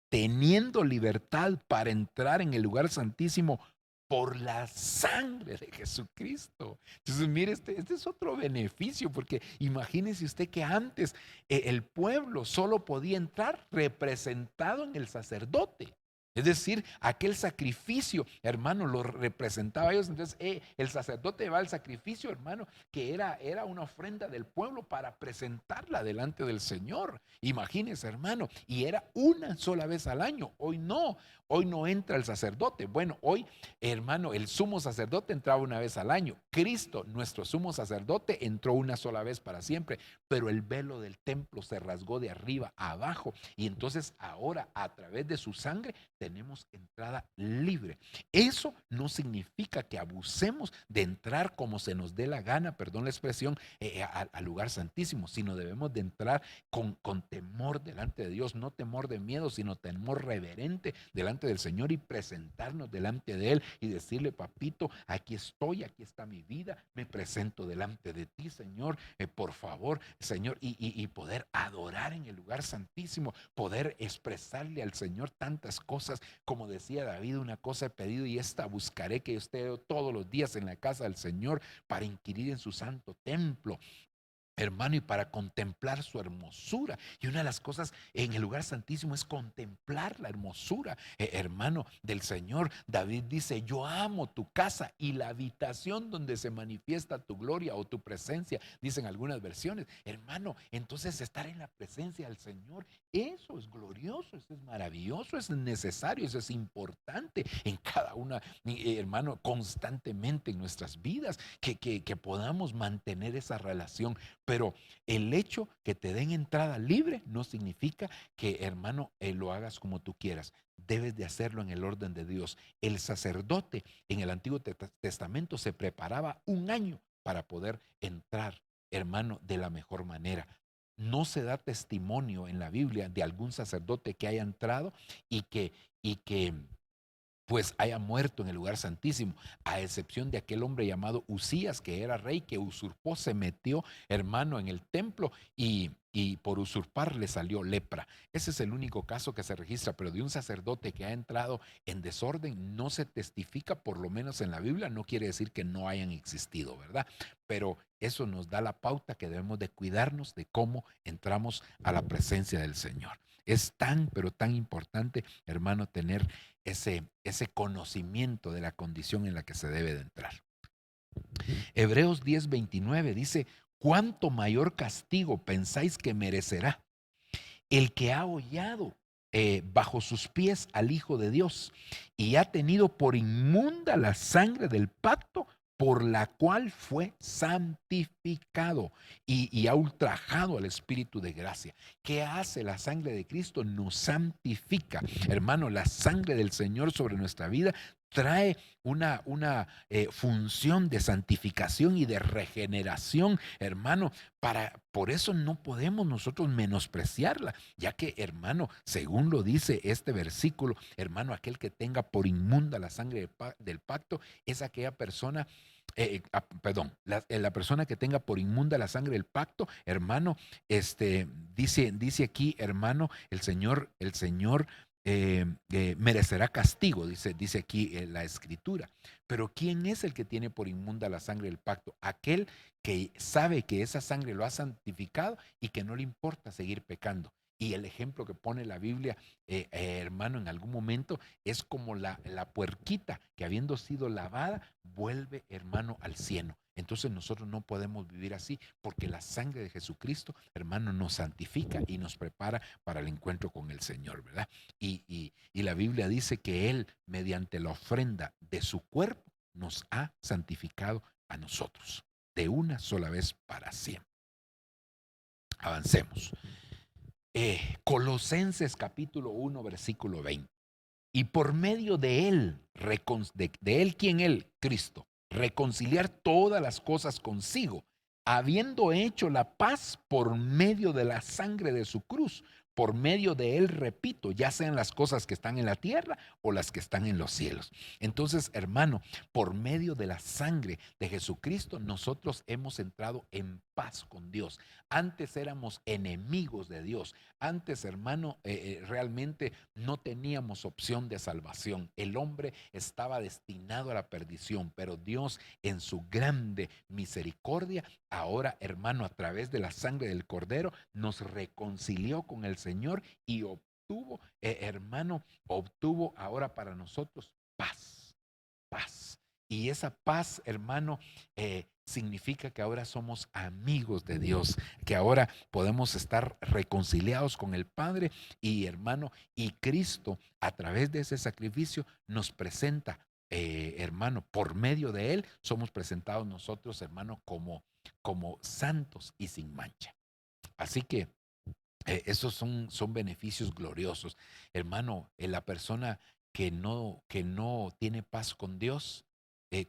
teniendo libertad para entrar en el lugar santísimo por la sangre de Jesucristo. Entonces, mire, este es otro beneficio, porque imagínese usted que antes el pueblo solo podía entrar representado en el sacerdote. Es decir, aquel sacrificio, hermano, lo representaba a ellos. Entonces, el sacerdote va al sacrificio, hermano, que era una ofrenda del pueblo para presentarla delante del Señor. Imagínese, hermano, y era una sola vez al año. Hoy no entra el sacerdote. Bueno, hoy, hermano, el sumo sacerdote entraba una vez al año. Cristo, nuestro sumo sacerdote, entró una sola vez para siempre, pero el velo del templo se rasgó de arriba a abajo. Y entonces ahora, a través de su sangre, tenemos entrada libre. Eso no significa que abusemos de entrar como se nos dé la gana, perdón la expresión, al lugar santísimo, sino debemos de entrar con temor delante de Dios, no temor de miedo, sino temor reverente delante del Señor y presentarnos delante de Él y decirle, papito, aquí estoy, aquí está mi vida, me presento delante de ti, Señor, por favor, Señor, y poder adorar en el lugar santísimo, poder expresarle al Señor tantas cosas, como decía David, una cosa he pedido y esta buscaré, que yo esté todos los días en la casa del Señor para inquirir en su santo templo, hermano, y para contemplar su hermosura. Y una de las cosas en el lugar santísimo es contemplar la hermosura, hermano, del Señor. David dice, yo amo tu casa y la habitación donde se manifiesta tu gloria o tu presencia, dicen algunas versiones. Hermano, entonces estar en la presencia del Señor, eso es glorioso, eso es maravilloso, es necesario, eso es importante en cada una, hermano, constantemente en nuestras vidas, que podamos mantener esa relación. Pero el hecho que te den entrada libre no significa que, hermano, lo hagas como tú quieras. Debes de hacerlo en el orden de Dios. El sacerdote en el Antiguo Testamento se preparaba un año para poder entrar, hermano, de la mejor manera. No se da testimonio en la Biblia de algún sacerdote que haya entrado y que pues haya muerto en el lugar santísimo, a excepción de aquel hombre llamado Usías, que era rey, que usurpó, se metió, hermano, en el templo y por usurpar le salió lepra. Ese es el único caso que se registra, pero de un sacerdote que ha entrado en desorden no se testifica, por lo menos en la Biblia. No quiere decir que no hayan existido, ¿verdad? Pero eso nos da la pauta que debemos de cuidarnos de cómo entramos a la presencia del Señor. Es tan, pero tan importante, hermano, tener ese conocimiento de la condición en la que se debe de entrar. Hebreos 10:29 dice, ¿cuánto mayor castigo pensáis que merecerá el que ha hollado bajo sus pies al Hijo de Dios y ha tenido por inmunda la sangre del pacto por la cual fue santificado y ha ultrajado al Espíritu de gracia. ¿Qué hace la sangre de Cristo? Nos santifica. Hermano, la sangre del Señor sobre nuestra vida trae una función de santificación y de regeneración, hermano. Por eso no podemos nosotros menospreciarla, ya que, hermano, según lo dice este versículo, hermano, aquel que tenga por inmunda la sangre del pacto es aquella persona. La persona que tenga por inmunda la sangre del pacto, hermano, dice aquí, hermano, el Señor merecerá castigo, dice aquí la escritura. Pero ¿quién es el que tiene por inmunda la sangre del pacto? Aquel que sabe que esa sangre lo ha santificado y que no le importa seguir pecando. Y el ejemplo que pone la Biblia, hermano, en algún momento es como la puerquita que, habiendo sido lavada, vuelve, hermano, al cieno. Entonces nosotros no podemos vivir así, porque la sangre de Jesucristo, hermano, nos santifica y nos prepara para el encuentro con el Señor, ¿verdad? Y la Biblia dice que Él, mediante la ofrenda de su cuerpo, nos ha santificado a nosotros de una sola vez para siempre. Avancemos. Colosenses capítulo 1, versículo 20. Y por medio de Él, de Él, ¿quién Él? Cristo, reconciliar todas las cosas consigo, habiendo hecho la paz por medio de la sangre de su cruz. Por medio de Él, repito, ya sean las cosas que están en la tierra o las que están en los cielos. Entonces, hermano, por medio de la sangre de Jesucristo, nosotros hemos entrado en paz con Dios. Antes éramos enemigos de Dios. Antes, hermano, realmente no teníamos opción de salvación. El hombre estaba destinado a la perdición, pero Dios, en su grande misericordia, ahora, hermano, a través de la sangre del Cordero, nos reconcilió con el Señor y obtuvo ahora para nosotros paz, paz. Y esa paz, hermano, significa que ahora somos amigos de Dios, que ahora podemos estar reconciliados con el Padre y, hermano, y Cristo a través de ese sacrificio nos presenta, hermano, por medio de Él somos presentados nosotros, hermano, como santos y sin mancha. Así que esos son beneficios gloriosos. Hermano, la persona que no tiene paz con Dios,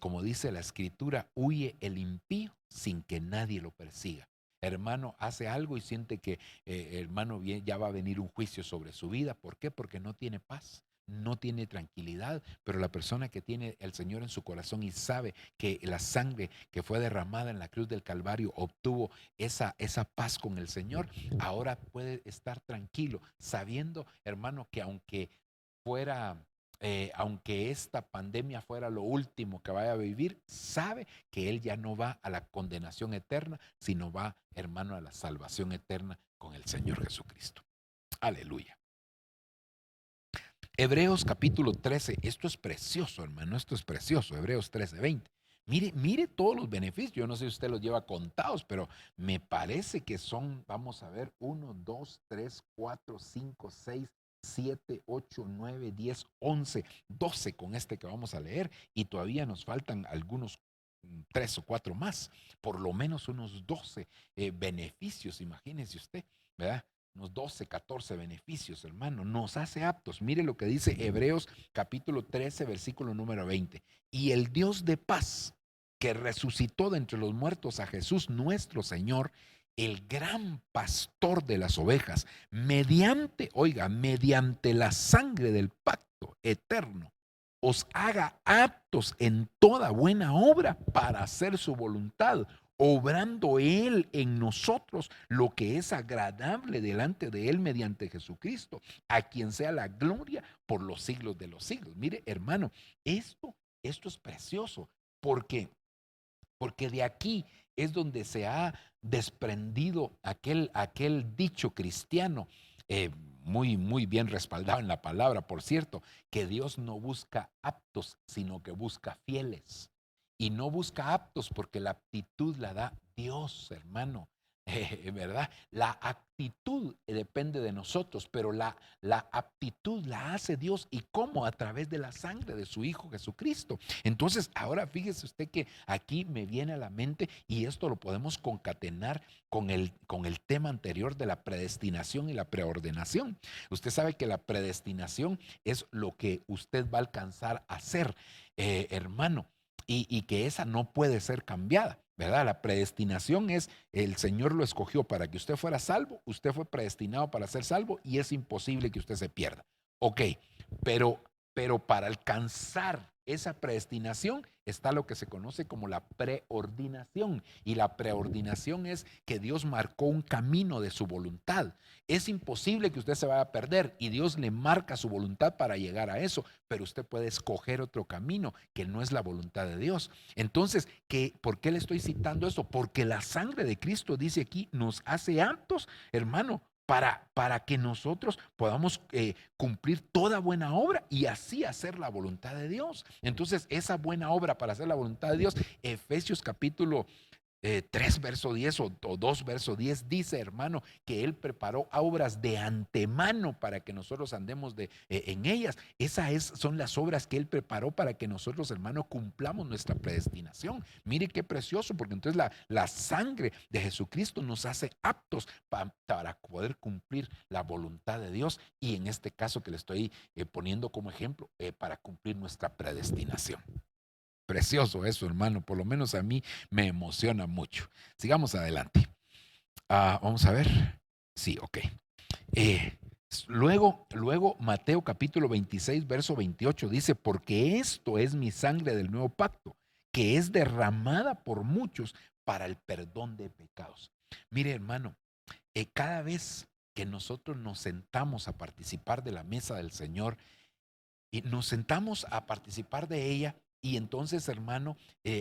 como dice la escritura, huye el impío sin que nadie lo persiga. Hermano, hace algo y siente que, hermano, ya va a venir un juicio sobre su vida. ¿Por qué? Porque no tiene paz, no tiene tranquilidad. Pero la persona que tiene el Señor en su corazón y sabe que la sangre que fue derramada en la cruz del Calvario obtuvo esa paz con el Señor, ahora puede estar tranquilo, sabiendo, hermano, que aunque esta pandemia fuera lo último que vaya a vivir, sabe que él ya no va a la condenación eterna, sino va, hermano, a la salvación eterna con el Señor Jesucristo. Aleluya. Hebreos capítulo 13, esto es precioso, hermano, esto es precioso. Hebreos 13, 20. Mire todos los beneficios. Yo no sé si usted los lleva contados, pero me parece que son, vamos a ver, 1, 2, 3, 4, 5, 6, 7, 8, 9, 10, 11, 12 con este que vamos a leer. Y todavía nos faltan algunos 3 o 4 más, por lo menos unos 12 beneficios, imagínese usted, ¿verdad? Unos 12, 14 beneficios, hermano. Nos hace aptos. Mire lo que dice Hebreos capítulo 13, versículo número 20. Y el Dios de paz, que resucitó de entre los muertos a Jesús nuestro Señor, el gran pastor de las ovejas, mediante la sangre del pacto eterno, os haga aptos en toda buena obra para hacer su voluntad, obrando Él en nosotros lo que es agradable delante de Él mediante Jesucristo, a quien sea la gloria por los siglos de los siglos. Mire, hermano, esto es precioso, porque de aquí es donde se ha desprendido aquel dicho cristiano, muy bien respaldado en la palabra, por cierto, que Dios no busca aptos, sino que busca fieles. Y no busca aptos porque la aptitud la da Dios, hermano. ¿verdad? La actitud depende de nosotros, pero la aptitud la hace Dios. ¿Y cómo? A través de la sangre de su Hijo Jesucristo. Entonces, ahora fíjese usted que aquí me viene a la mente, y esto lo podemos concatenar con el tema anterior de la predestinación y la preordenación. Usted sabe que la predestinación es lo que usted va a alcanzar a hacer, hermano, y que esa no puede ser cambiada, ¿verdad? La predestinación es, el Señor lo escogió para que usted fuera salvo, usted fue predestinado para ser salvo y es imposible que usted se pierda. Ok, pero para alcanzar esa predestinación está lo que se conoce como la preordinación. Y la preordinación es que Dios marcó un camino de su voluntad. Es imposible que usted se vaya a perder y Dios le marca su voluntad para llegar a eso, pero usted puede escoger otro camino que no es la voluntad de Dios. Entonces, ¿por qué le estoy citando eso? Porque la sangre de Cristo, dice aquí, nos hace aptos, hermano, para que nosotros podamos cumplir toda buena obra y así hacer la voluntad de Dios. Entonces, esa buena obra para hacer la voluntad de Dios, Efesios capítulo 3 verso 10 o 2 verso 10 dice, hermano, que Él preparó obras de antemano para que nosotros andemos en ellas. Son las obras que Él preparó para que nosotros, hermano, cumplamos nuestra predestinación. Mire qué precioso, porque entonces la sangre de Jesucristo nos hace aptos para poder cumplir la voluntad de Dios, y en este caso que le estoy poniendo como ejemplo, para cumplir nuestra predestinación. Precioso eso, hermano. Por lo menos a mí me emociona mucho. Sigamos adelante. Vamos a ver. Sí, ok. Eh, luego Mateo capítulo 26, verso 28 dice, porque esto es mi sangre del nuevo pacto, que es derramada por muchos para el perdón de pecados. Mire, hermano, cada vez que nosotros nos sentamos a participar de la mesa del Señor, y nos sentamos a participar de ella, y entonces, hermano,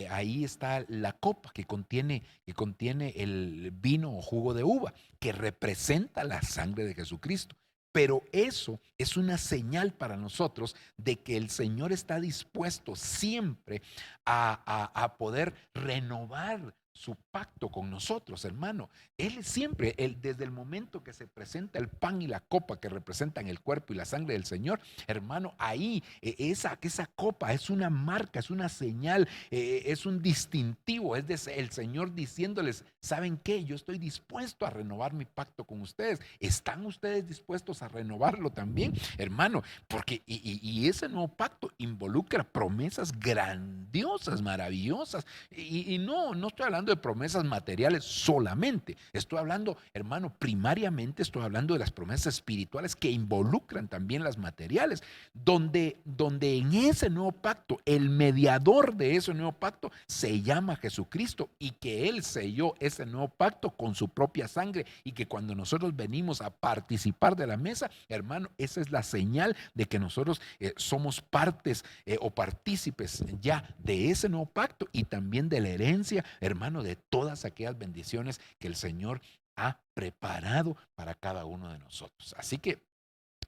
ahí está la copa que contiene el vino o jugo de uva, que representa la sangre de Jesucristo. Pero eso es una señal para nosotros de que el Señor está dispuesto siempre a poder renovar su pacto con nosotros, hermano. Él siempre, desde el momento que se presenta el pan y la copa que representan el cuerpo y la sangre del Señor, hermano, ahí esa copa es una marca, es una señal, es un distintivo, es el Señor diciéndoles, ¿saben qué? Yo estoy dispuesto a renovar mi pacto con ustedes. ¿Están ustedes dispuestos a renovarlo también, hermano? Porque y ese nuevo pacto involucra promesas grandiosas, maravillosas, y no estoy hablando de promesas materiales solamente, estoy hablando, hermano, primariamente estoy hablando de las promesas espirituales que involucran también las materiales, donde en ese nuevo pacto, el mediador de ese nuevo pacto se llama Jesucristo, y que Él selló ese nuevo pacto con su propia sangre, y que cuando nosotros venimos a participar de la mesa, hermano, esa es la señal de que nosotros somos partes o partícipes ya de ese nuevo pacto, y también de la herencia, hermano, de todas aquellas bendiciones que el Señor ha preparado para cada uno de nosotros. Así que,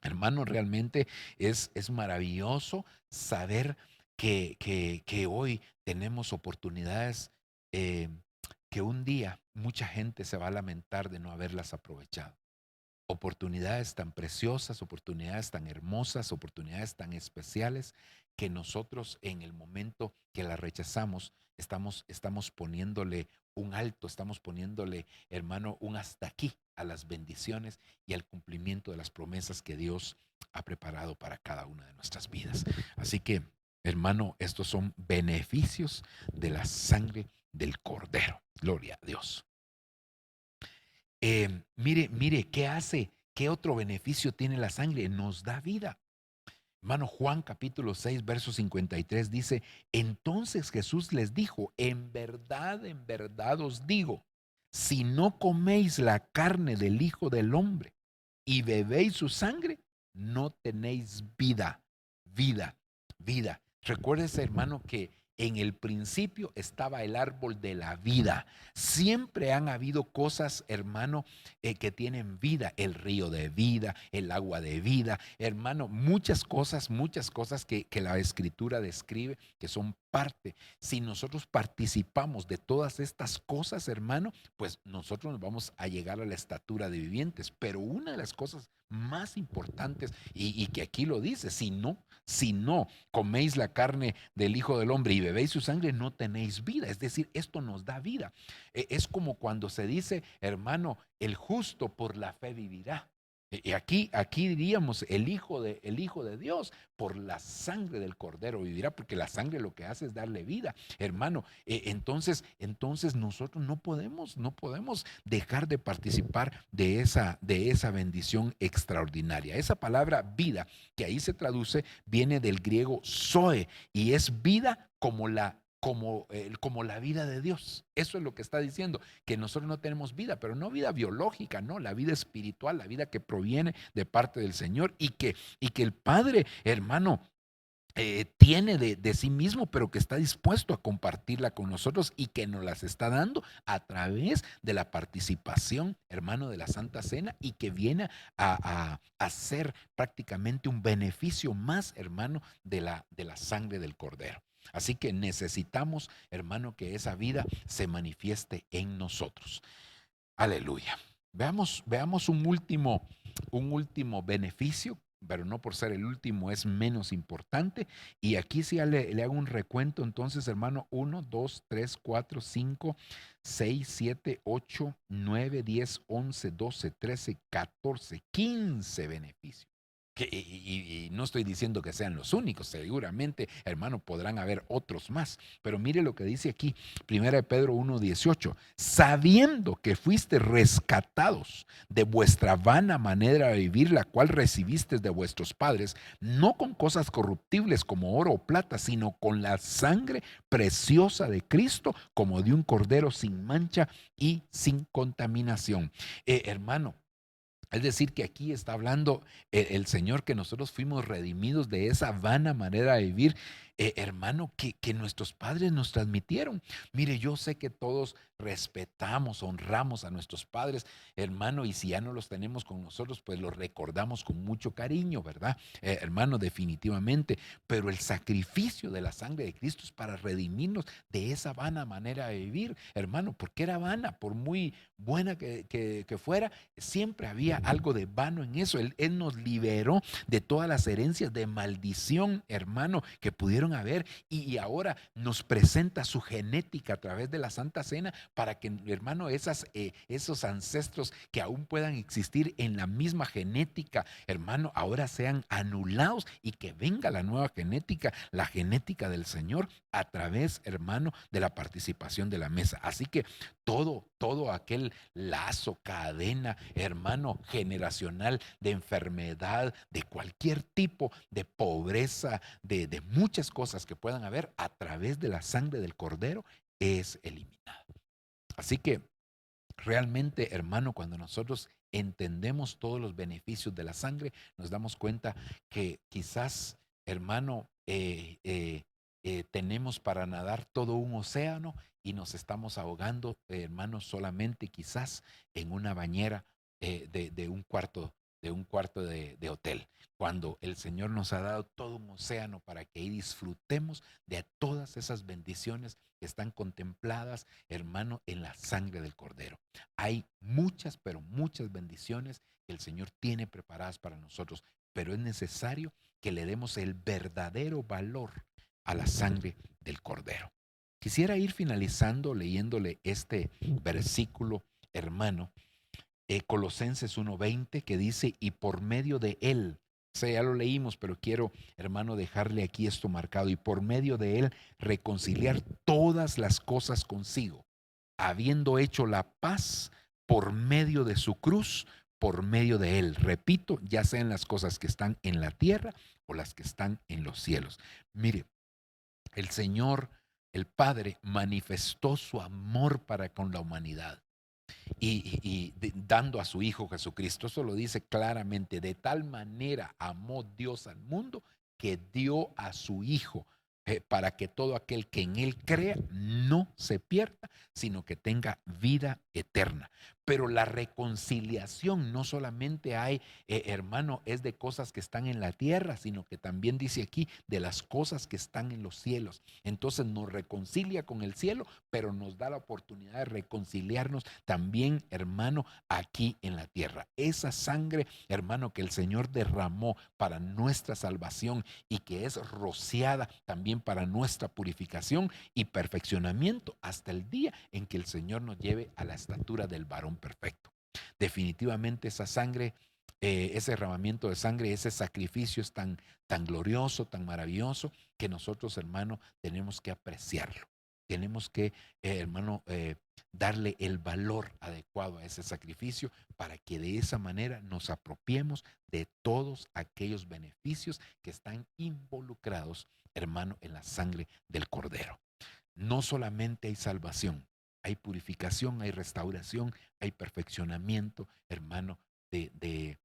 hermano, realmente es maravilloso saber que hoy tenemos oportunidades, eh, que un día mucha gente se va a lamentar de no haberlas aprovechado. Oportunidades tan preciosas, oportunidades tan hermosas, oportunidades tan especiales, que nosotros en el momento que las rechazamos estamos poniéndole un alto, estamos poniéndole, hermano, un hasta aquí a las bendiciones y al cumplimiento de las promesas que Dios ha preparado para cada una de nuestras vidas. Así que, hermano, estos son beneficios de la sangre del Cordero. Gloria a Dios. Mire, ¿qué hace? ¿Qué otro beneficio tiene la sangre? Nos da vida. Hermano, Juan capítulo 6, verso 53 dice, entonces Jesús les dijo, en verdad os digo, si no coméis la carne del Hijo del Hombre y bebéis su sangre, no tenéis vida, vida, vida. Recuérdese, hermano, que en el principio estaba el árbol de la vida. Siempre han habido cosas, hermano, que tienen vida. El río de vida, el agua de vida, hermano, muchas cosas que la Escritura describe que son parte. Si nosotros participamos de todas estas cosas, hermano, pues nosotros nos vamos a llegar a la estatura de vivientes. Pero una de las cosas más importantes, y que aquí lo dice, si no coméis la carne del Hijo del Hombre y bebéis su sangre, no tenéis vida. Es decir, esto nos da vida. Es como cuando se dice, hermano, el justo por la fe vivirá. Y aquí diríamos, el Hijo de Dios por la sangre del Cordero vivirá, porque la sangre lo que hace es darle vida, hermano. Entonces nosotros no podemos dejar de participar de esa bendición extraordinaria. Esa palabra vida, que ahí se traduce, viene del griego zoe, y es vida como la vida de Dios. Eso es lo que está diciendo, que nosotros no tenemos vida, pero no vida biológica, no, la vida espiritual, la vida que proviene de parte del Señor, y que el Padre, hermano, tiene de sí mismo, pero que está dispuesto a compartirla con nosotros y que nos las está dando a través de la participación, hermano, de la Santa Cena, y que viene a ser prácticamente un beneficio más, hermano, de la sangre del Cordero. Así que necesitamos, hermano, que esa vida se manifieste en nosotros. Aleluya. Veamos un último beneficio, pero no por ser el último es menos importante. Y aquí sí le hago un recuento. Entonces, hermano, 1, 2, 3, 4, 5, 6, 7, 8, 9, 10, 11, 12, 13, 14, 15 beneficios. Y no estoy diciendo que sean los únicos, seguramente, hermano, podrán haber otros más. Pero mire lo que dice aquí, 1 Pedro 1:18, sabiendo que fuiste rescatados de vuestra vana manera de vivir, la cual recibisteis de vuestros padres, no con cosas corruptibles como oro o plata, sino con la sangre preciosa de Cristo, como de un cordero sin mancha y sin contaminación. Hermano, es decir, que aquí está hablando el Señor, que nosotros fuimos redimidos de esa vana manera de vivir, hermano, que nuestros padres nos transmitieron. Mire, yo sé que todos respetamos, honramos a nuestros padres, hermano, y si ya no los tenemos con nosotros, pues los recordamos con mucho cariño, ¿verdad? Hermano, definitivamente. Pero el sacrificio de la sangre de Cristo es para redimirnos de esa vana manera de vivir, hermano, porque era vana, por muy buena que fuera, siempre había algo de vano en eso. Él nos liberó de todas las herencias de maldición, hermano, que pudieron haber, y ahora nos presenta su genética a través de la Santa Cena para que, hermano, esos ancestros que aún puedan existir en la misma genética, hermano, ahora sean anulados y que venga la nueva genética, la genética del Señor, a través, hermano, de la participación de la mesa. Así que todo aquel lazo, cadena, hermano, generacional de enfermedad, de cualquier tipo de pobreza, de muchas cosas que puedan haber, a través de la sangre del Cordero es eliminado. Así que realmente, hermano, cuando nosotros entendemos todos los beneficios de la sangre, nos damos cuenta que quizás, hermano, tenemos para nadar todo un océano y nos estamos ahogando, hermano, solamente quizás en una bañera de un cuarto de hotel, cuando el Señor nos ha dado todo un océano para que ahí disfrutemos de todas esas bendiciones que están contempladas, hermano, en la sangre del Cordero. Hay muchas, pero muchas bendiciones que el Señor tiene preparadas para nosotros, pero es necesario que le demos el verdadero valor a la sangre del Cordero. Quisiera ir finalizando leyéndole este versículo, hermano, Colosenses 1:20, que dice, y por medio de él, o sea, ya lo leímos, pero quiero, hermano, dejarle aquí esto marcado, y por medio de él reconciliar todas las cosas consigo, habiendo hecho la paz por medio de su cruz, por medio de él. Repito, ya sean las cosas que están en la tierra o las que están en los cielos. Mire, el Señor, el Padre, manifestó su amor para con la humanidad y dando a su Hijo Jesucristo. Eso lo dice claramente. De tal manera amó Dios al mundo que dio a su Hijo. para que todo aquel que en Él crea no se pierda, sino que tenga vida eterna. Pero la reconciliación no solamente hay, hermano, es de cosas que están en la tierra, sino que también dice aquí de las cosas que están en los cielos. Entonces nos reconcilia con el cielo, pero nos da la oportunidad de reconciliarnos también, hermano, aquí en la tierra. Esa sangre, hermano, que el Señor derramó para nuestra salvación y que es rociada también para nuestra purificación y perfeccionamiento hasta el día en que el Señor nos lleve a la estatura del varón perfecto. Definitivamente esa sangre, ese derramamiento de sangre, ese sacrificio es tan glorioso, tan maravilloso, que nosotros, hermano, tenemos que apreciarlo. Tenemos que, hermano, darle el valor adecuado a ese sacrificio para que de esa manera nos apropiemos de todos aquellos beneficios que están involucrados, hermano, en la sangre del Cordero. No solamente hay salvación, hay purificación, hay restauración, hay perfeccionamiento, hermano, de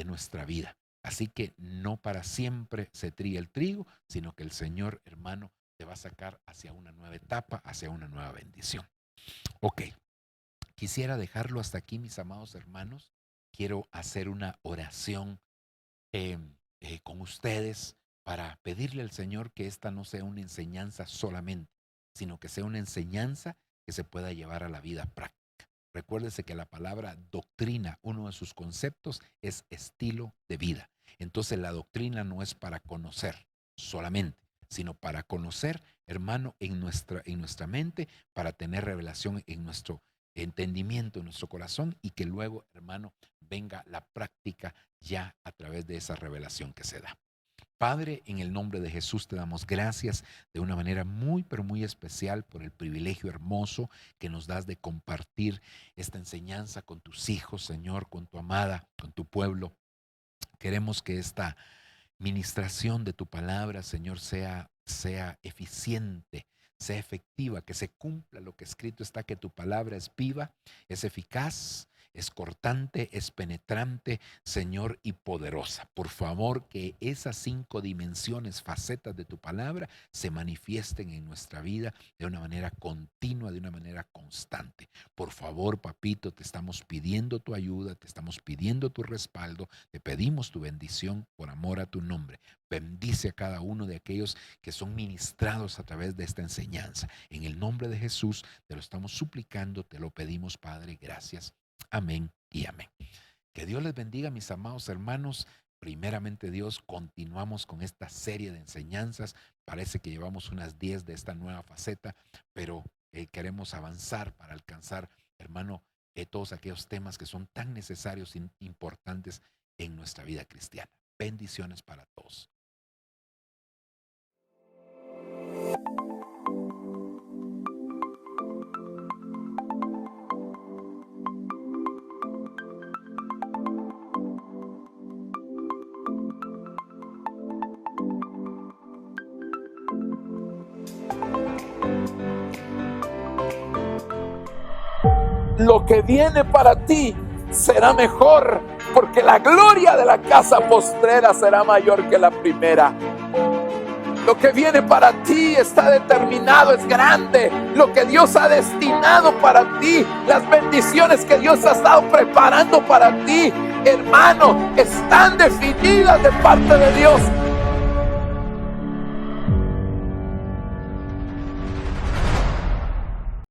nuestra vida. Así que no para siempre se trilla el trigo, sino que el Señor, hermano, te va a sacar hacia una nueva etapa, hacia una nueva bendición. Ok, quisiera dejarlo hasta aquí, mis amados hermanos. Quiero hacer una oración con ustedes para pedirle al Señor que esta no sea una enseñanza solamente, sino que sea una enseñanza que se pueda llevar a la vida práctica. Recuérdese que la palabra doctrina, uno de sus conceptos es estilo de vida. Entonces la doctrina no es para conocer solamente, sino para conocer, hermano, en nuestra mente, para tener revelación en nuestro entendimiento, en nuestro corazón, y que luego, hermano, venga la práctica ya a través de esa revelación que se da. Padre, en el nombre de Jesús te damos gracias de una manera muy, pero muy especial por el privilegio hermoso que nos das de compartir esta enseñanza con tus hijos, Señor, con tu amada, con tu pueblo. Queremos que esta ministración de tu palabra, Señor, sea eficiente, sea efectiva, que se cumpla lo que escrito está, que tu palabra es viva, es eficaz, es cortante, es penetrante, Señor, y poderosa. Por favor, que esas 5 dimensiones, facetas de tu palabra se manifiesten en nuestra vida de una manera continua, de una manera constante. Por favor, papito, te estamos pidiendo tu ayuda, te estamos pidiendo tu respaldo, te pedimos tu bendición por amor a tu nombre. Bendice a cada uno de aquellos que son ministrados a través de esta enseñanza. En el nombre de Jesús te lo estamos suplicando, te lo pedimos, Padre, gracias. Amén y amén. Que Dios les bendiga, mis amados hermanos. Primeramente Dios, continuamos con esta serie de enseñanzas. Parece que llevamos unas 10 de esta nueva faceta, pero queremos avanzar para alcanzar, hermano, todos aquellos temas que son tan necesarios e importantes en nuestra vida cristiana. Bendiciones para todos. Lo que viene para ti será mejor, porque la gloria de la casa postrera será mayor que la primera. Lo que viene para ti está determinado, es grande. Lo que Dios ha destinado para ti, las bendiciones que Dios ha estado preparando para ti, hermano, están definidas de parte de Dios.